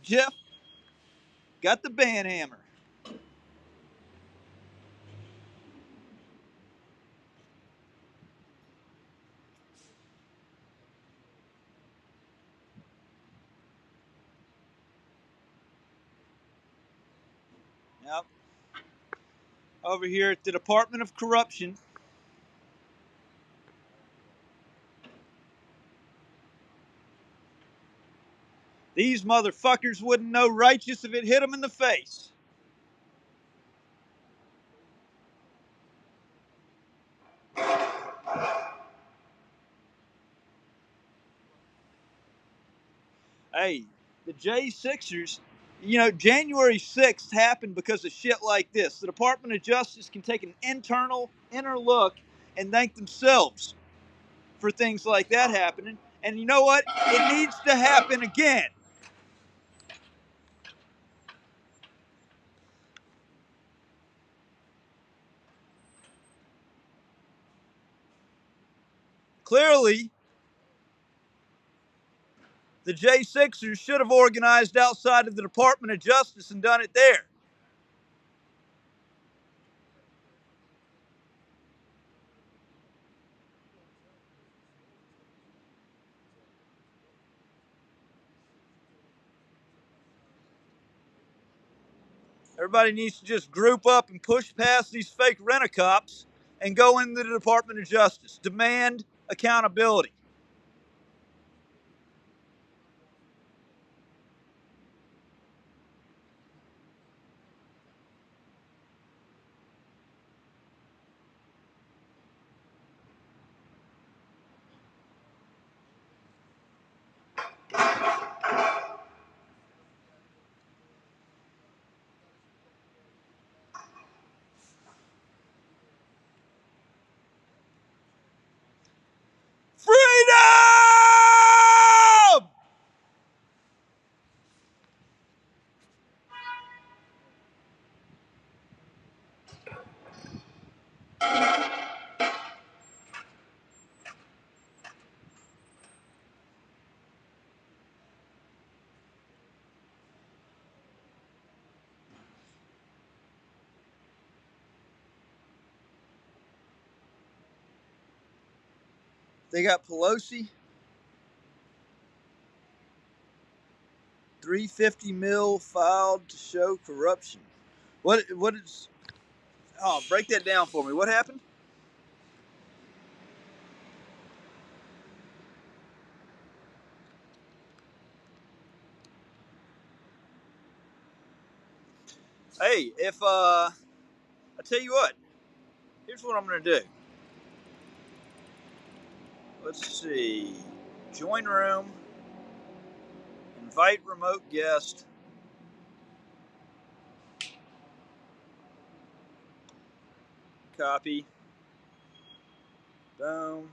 Jeff got the band hammer. Yep. Over here at the Department of Corruption. These motherfuckers wouldn't know righteous if it hit them in the face. Hey, the J6ers, you know, January 6th happened because of shit like this. The Department of Justice can take an inner look and thank themselves for things like that happening. And you know what? It needs to happen again. Clearly, the J6ers should have organized outside of the Department of Justice and done it there. Everybody needs to just group up and push past these fake rent-a-cops and go into the Department of Justice. Demand accountability. Freedom! They got Pelosi, 350 mil filed to show corruption. What is? Oh, break that down for me. What happened? Hey, if I tell you what, here's what I'm gonna do. Let's see. Join room. Invite remote guest. Copy. Boom.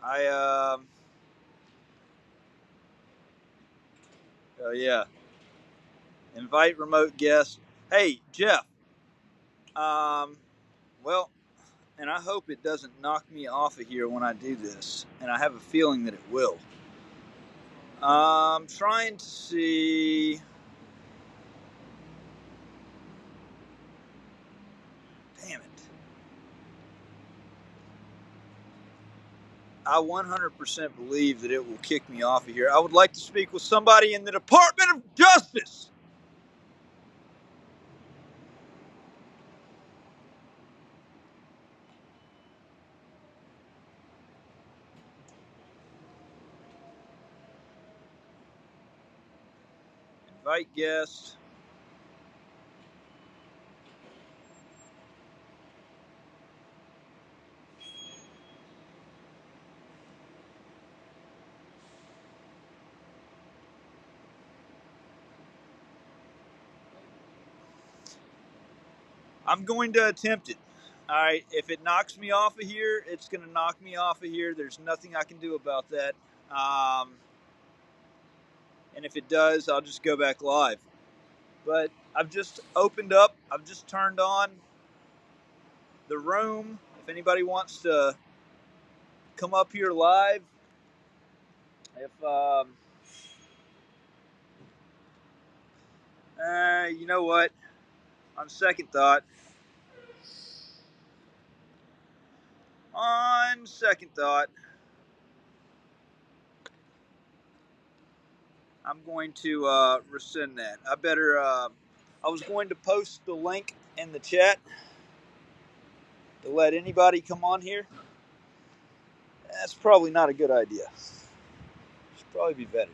I oh yeah. Invite remote guest. Hey, Jeff. Um well, and I hope it doesn't knock me off of here when I do this, and I have a feeling that it will. I'm trying to see. Damn it. I 100% believe that it will kick me off of here. I would like to speak with somebody in the Department of Justice. Invite guest. I'm going to attempt it. All right. If it knocks me off of here, it's going to knock me off of here. There's nothing I can do about that. And if it does, I'll just go back live. But I've just opened up. I've just turned on the room. If anybody wants to come up here live, if you know what, on second thought, I'm going to rescind that. I better. I was going to post the link in the chat to let anybody come on here. That's probably not a good idea. Should probably be better.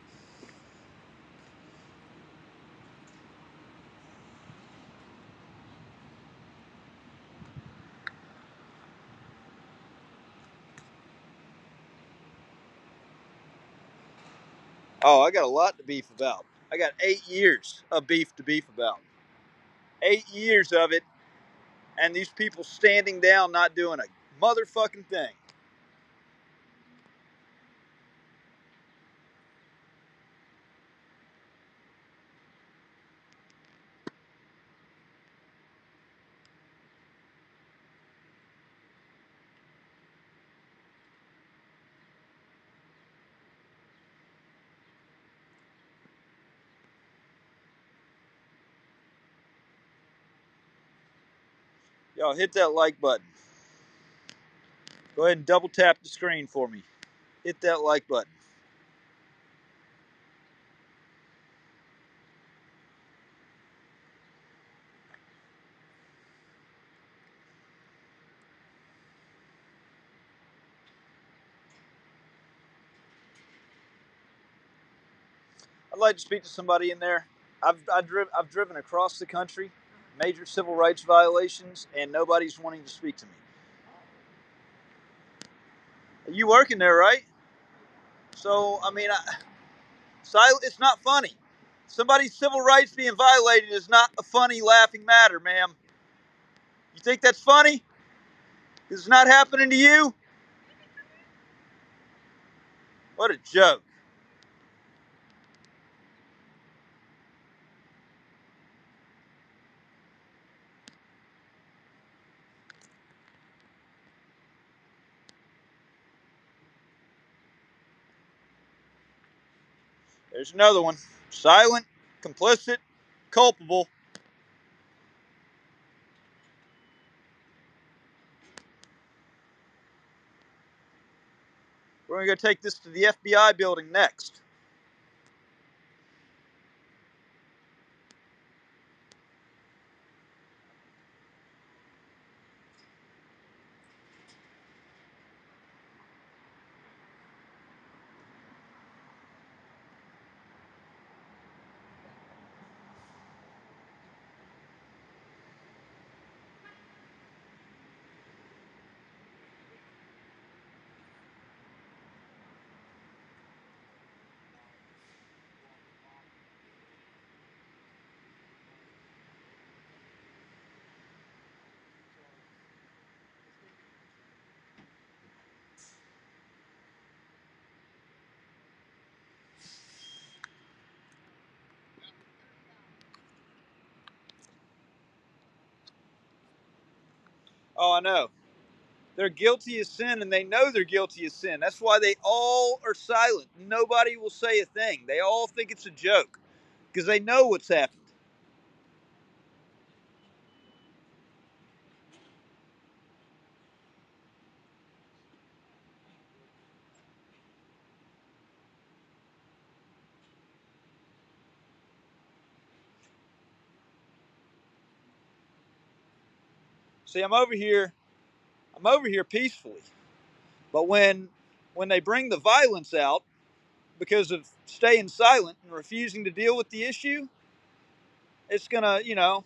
Oh, I got a lot to beef about. I got 8 years of beef to beef about. 8 years of it, and these people standing down, not doing a motherfucking thing. Y'all hit that like button. Go ahead and double tap the screen for me. Hit that like button. I'd like to speak to somebody in there. I've driven across the country, major civil rights violations, and nobody's wanting to speak to me. You working there, right? So, I mean, it's not funny. Somebody's civil rights being violated is not a funny, laughing matter, ma'am. You think that's funny? It's not happening to you? What a joke. There's another one. Silent, complicit, culpable. We're going to go take this to the FBI building next. Oh, I know. They're guilty of sin and they know they're guilty of sin. That's why they all are silent. Nobody will say a thing. They all think it's a joke because they know what's happened. See, I'm over here peacefully. But when they bring the violence out because of staying silent and refusing to deal with the issue, it's going to,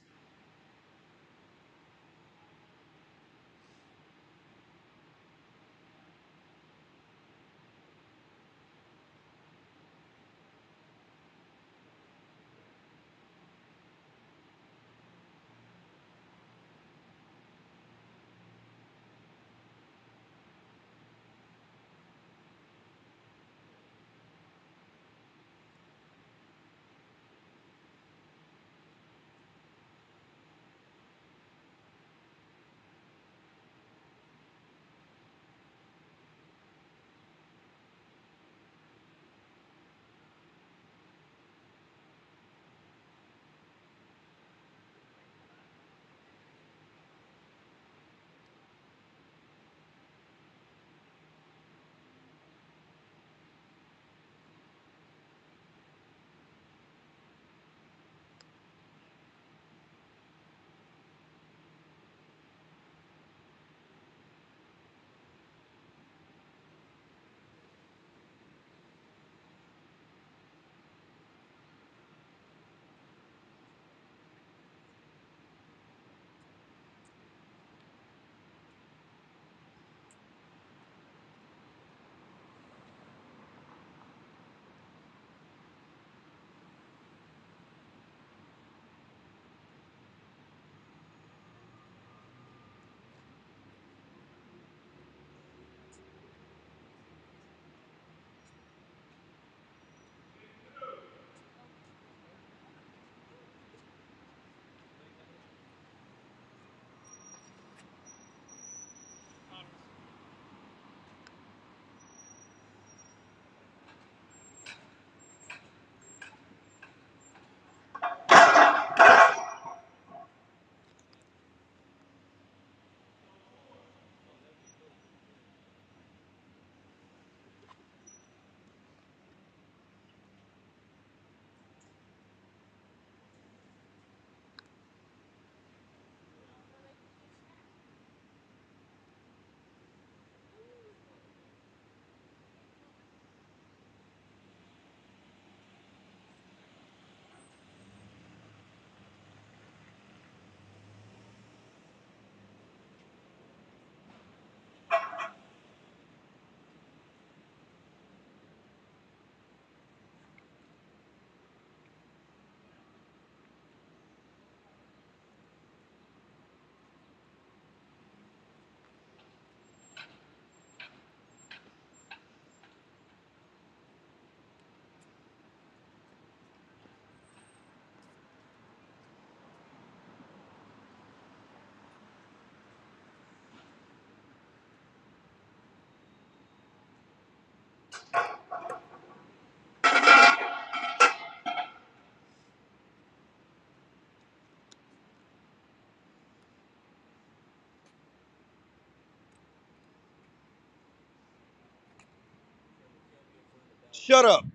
Shut up.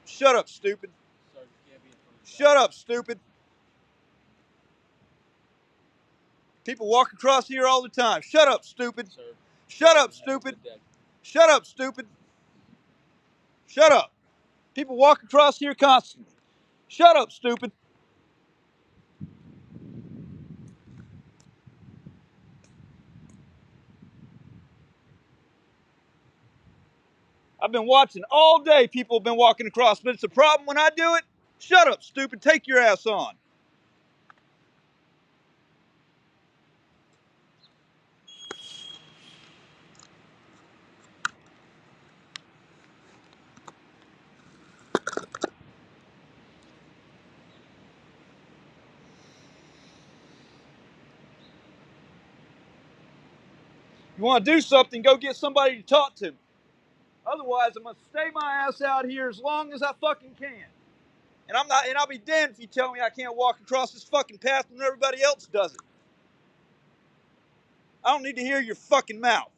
Shut up, stupid. Shut up, stupid. People walk across here all the time. Shut up, stupid. Shut up, stupid. Shut up, stupid. Shut up. People walk across here constantly. Shut up, stupid. I've been watching all day. People have been walking across, but it's a problem when I do it. Shut up, stupid. Take your ass on. You want to do something, go get somebody to talk to. Otherwise, I'm going to stay my ass out here as long as I fucking can. And I'll be damned if you tell me I can't walk across this fucking path when everybody else does it. I don't need to hear your fucking mouth.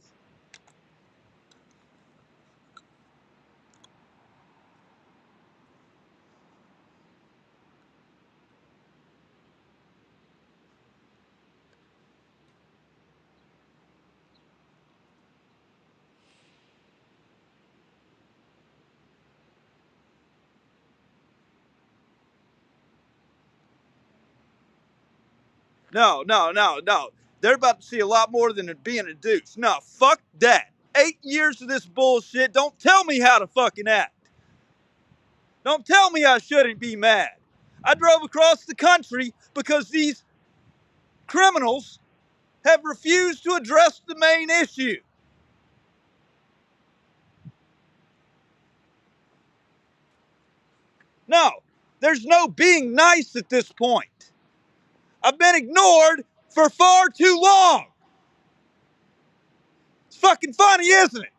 No. They're about to see a lot more than being a deuce. No, fuck that. 8 years of this bullshit. Don't tell me how to fucking act. Don't tell me I shouldn't be mad. I drove across the country because these criminals have refused to address the main issue. No, there's no being nice at this point. I've been ignored for far too long. It's fucking funny, isn't it?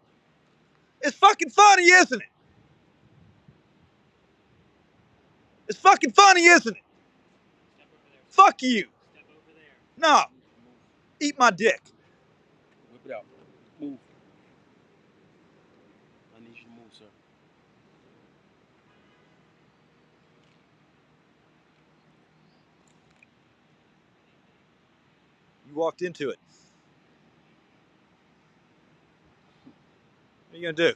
It's fucking funny, isn't it? It's fucking funny, isn't it? Fuck you. No. Eat my dick. Whip it out. Move. I need you to move, sir. You walked into it. What are you gonna do?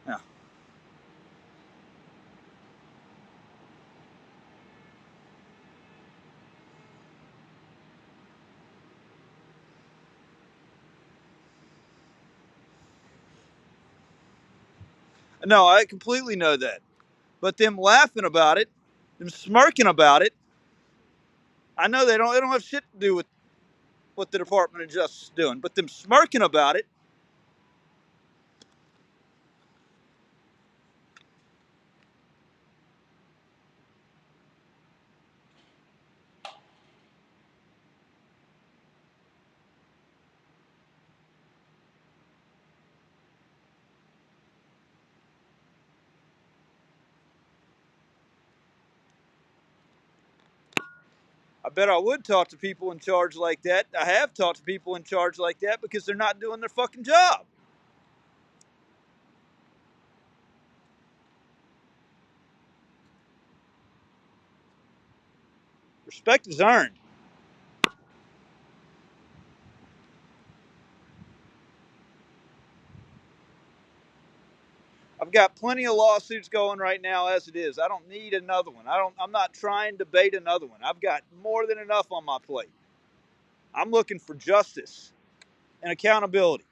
No. No, I completely know that. But them laughing about it, them smirking about it, I know they don't have shit to do with what the Department of Justice is doing. But them smirking about it, I bet I would talk to people in charge like that. I have talked to people in charge like that because they're not doing their fucking job. Respect is earned. I've got plenty of lawsuits going right now as it is. I don't need another one. I'm not trying to bait another one. I've got more than enough on my plate. I'm looking for justice and accountability.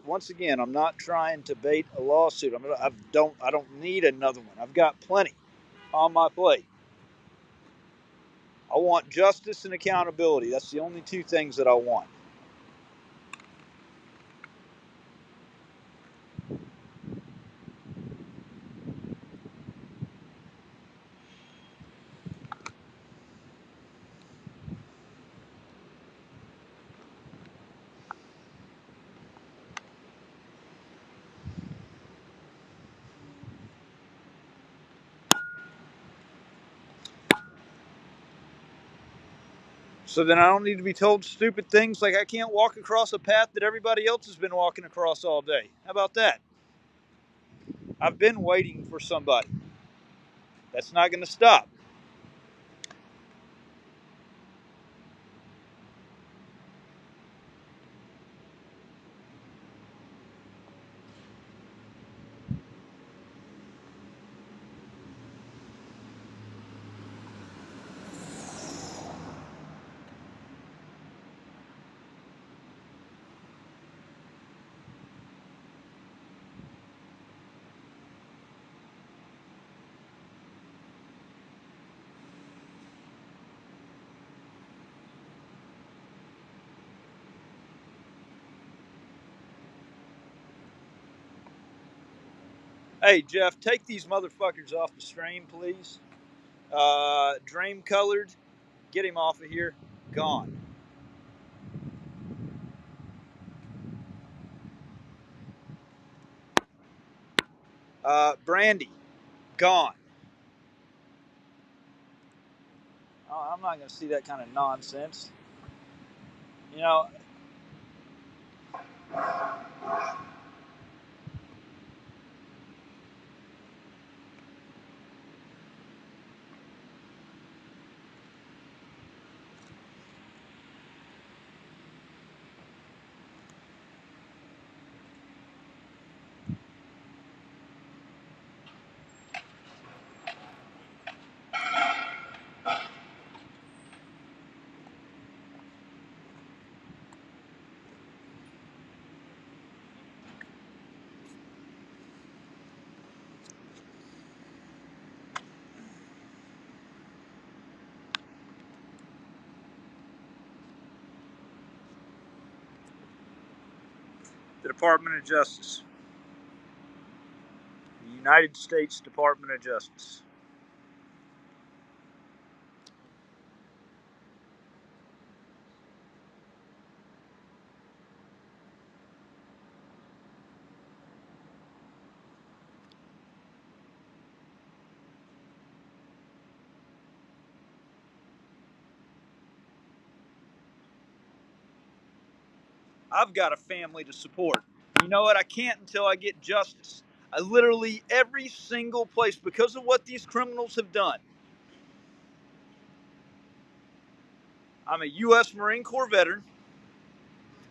Once again, I'm not trying to bait a lawsuit. I don't need another one. I've got plenty on my plate. I want justice and accountability. That's the only two things that I want. So then I don't need to be told stupid things like I can't walk across a path that everybody else has been walking across all day. How about that? I've been waiting for somebody. That's not going to stop. Hey, Jeff, take these motherfuckers off the stream, please. Dream colored, get him off of here. Gone. Brandy, gone. Oh, I'm not going to see that kind of nonsense. You know, the Department of Justice. The United States Department of Justice. I've got a family to support. You know what? I can't until I get justice. I literally, every single place, because of what these criminals have done. I'm a U.S. Marine Corps veteran,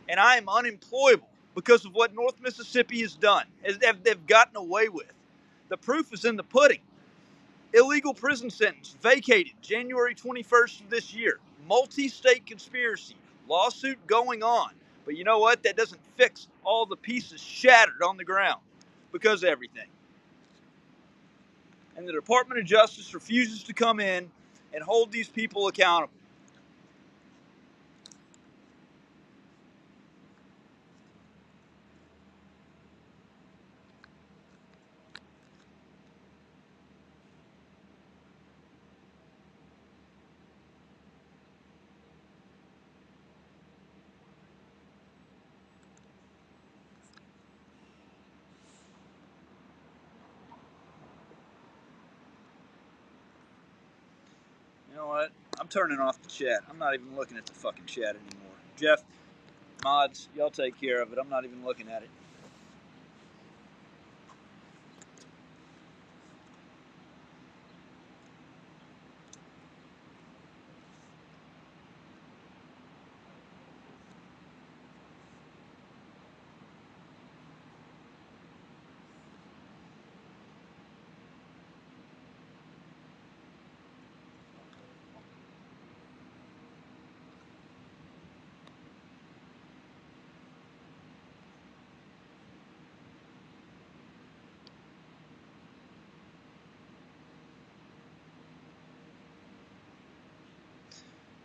and I am unemployable because of what North Mississippi has done. They've gotten away with. The proof is in the pudding. Illegal prison sentence vacated January 21st of this year. Multi-state conspiracy. Lawsuit going on. But you know what? That doesn't fix all the pieces shattered on the ground because of everything. And the Department of Justice refuses to come in and hold these people accountable. You know what? I'm turning off the chat. I'm not even looking at the fucking chat anymore. Jeff, mods, y'all take care of it. I'm not even looking at it.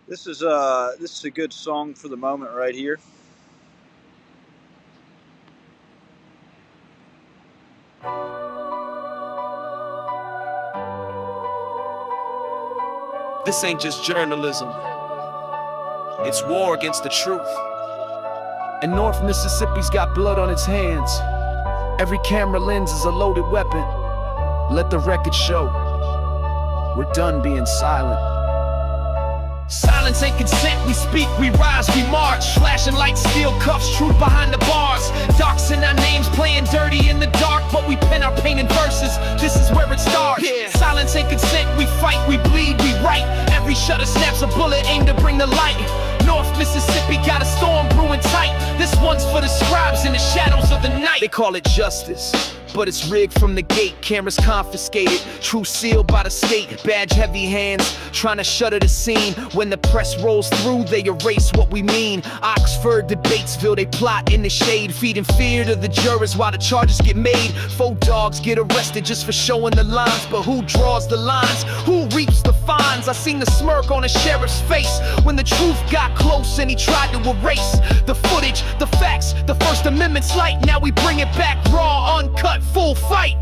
This is a good song for the moment right here. This ain't just journalism. It's war against the truth. And North Mississippi's got blood on its hands. Every camera lens is a loaded weapon. Let the record show. We're done being silent. Silence ain't consent, we speak, we rise, we march. Flashing lights, steel cuffs, truth behind the bars. Doxing our names, playing dirty in the dark, but we pen our pain in verses, this is where it starts. Silence ain't consent, we fight, we bleed, we write. Every shutter snaps a bullet aimed to bring the light. North Mississippi got a storm brewing tight. This one's for the scribes in the shadows of the night. They call it justice, but it's rigged from the gate. Cameras confiscated, truth sealed by the state. Badge heavy hands, trying to shutter the scene. When the press rolls through, they erase what we mean. Oxford to Batesville, they plot in the shade, feeding fear to the jurors while the charges get made. Faux dogs get arrested just for showing the lines, but who draws the lines? Who reaps the fines? I seen the smirk on the sheriff's face when the truth got close and he tried to erase the footage, the facts. The First Amendment's light, now we bring it back raw, uncut, full fight.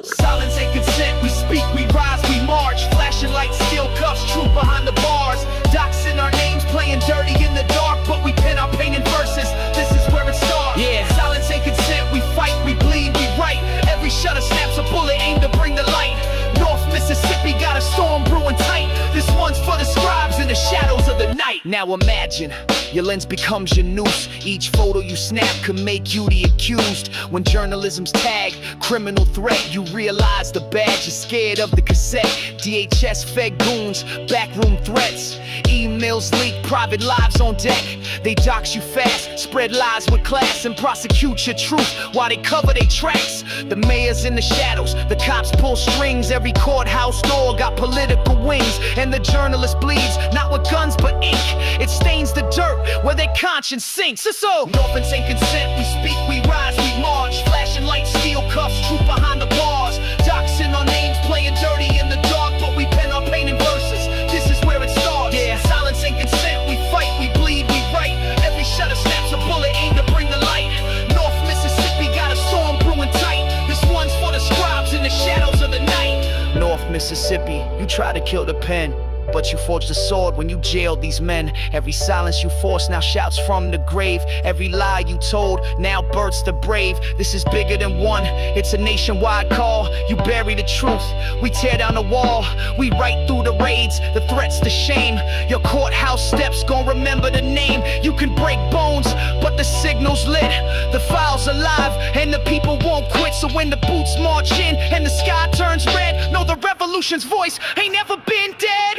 Silence ain't consent, we speak, we rise, we march. Flashing lights, steel cuffs, truth behind the bars. Doxing our names, playing dirty in the dark, but we pen our pain in verses, this is where it starts. Silence ain't consent, we fight, we bleed, we write. Every shutter snaps a bullet aimed to bring the light. North Mississippi got a storm brewing tight. This one's for the scribes in the shadows of the night. Now imagine, your lens becomes your noose. Each photo you snap could make you the accused. When journalism's tagged criminal threat, you realize the badge is scared of the cassette. DHS fed goons, backroom threats. Emails leak, private lives on deck. They dox you fast, spread lies with class, and prosecute your truth while they cover their tracks. The mayor's in the shadows, the cops pull strings. Every courthouse door got political wings, and the journalist bleeds, not with guns but ink. It stains the dirt where their conscience sinks. So Northlands ain't consent, we speak, we rise, we march. Flashing lights, steel cuffs, truth behind the bars. Doxing our names, playing dirty in the dark, but we pen our pain in verses, this is where it starts. Silence ain't consent, we fight, we bleed, we write. Every shutter snaps a bullet aimed to bring the light. North Mississippi got a storm brewing tight. This one's for the scribes in the shadows of the night. North Mississippi, you try to kill the pen, but you forged the sword when you jailed these men. Every silence you forced now shouts from the grave. Every lie you told now births the brave. This is bigger than one, it's a nationwide call. You bury the truth, we tear down the wall. We write through the raids, the threats, the shame. Your courthouse steps gon' remember the name. You can break bones, but the signal's lit. The file's alive, and the people won't quit. So when the boots march in and the sky turns red, know the revolution's voice ain't never been dead.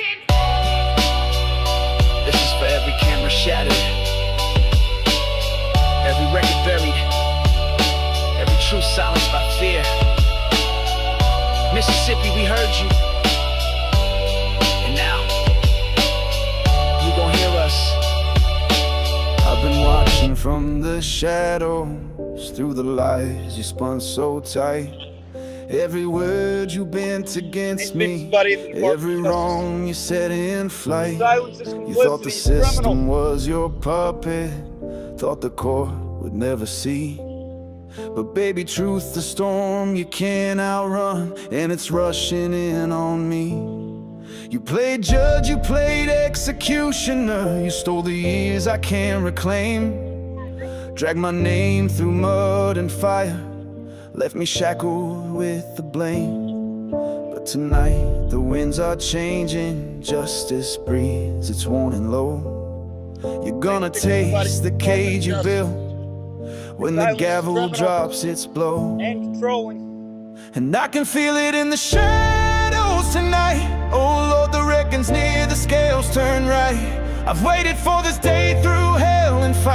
This is for every camera shattered, every record buried, every truth silenced by fear. Mississippi, we heard you, and now you gon' hear us. I've been watching from the shadows, through the lies you spun so tight. Every word you bent against me, every wrong you set in flight. You thought the system was your puppet, thought the court would never see. But baby, truth, the storm you can't outrun, and it's rushing in on me. You played judge, you played executioner, you stole the years I can't reclaim. Dragged my name through mud and fire, left me shackled with the blame. But tonight the winds are changing, justice breathes its warning low. You're gonna taste the cage you built when the gavel drops its blow. And I can feel it in the shadows tonight. Oh Lord, the reckon's near, the scales turn right. I've waited for this day through hell and fire.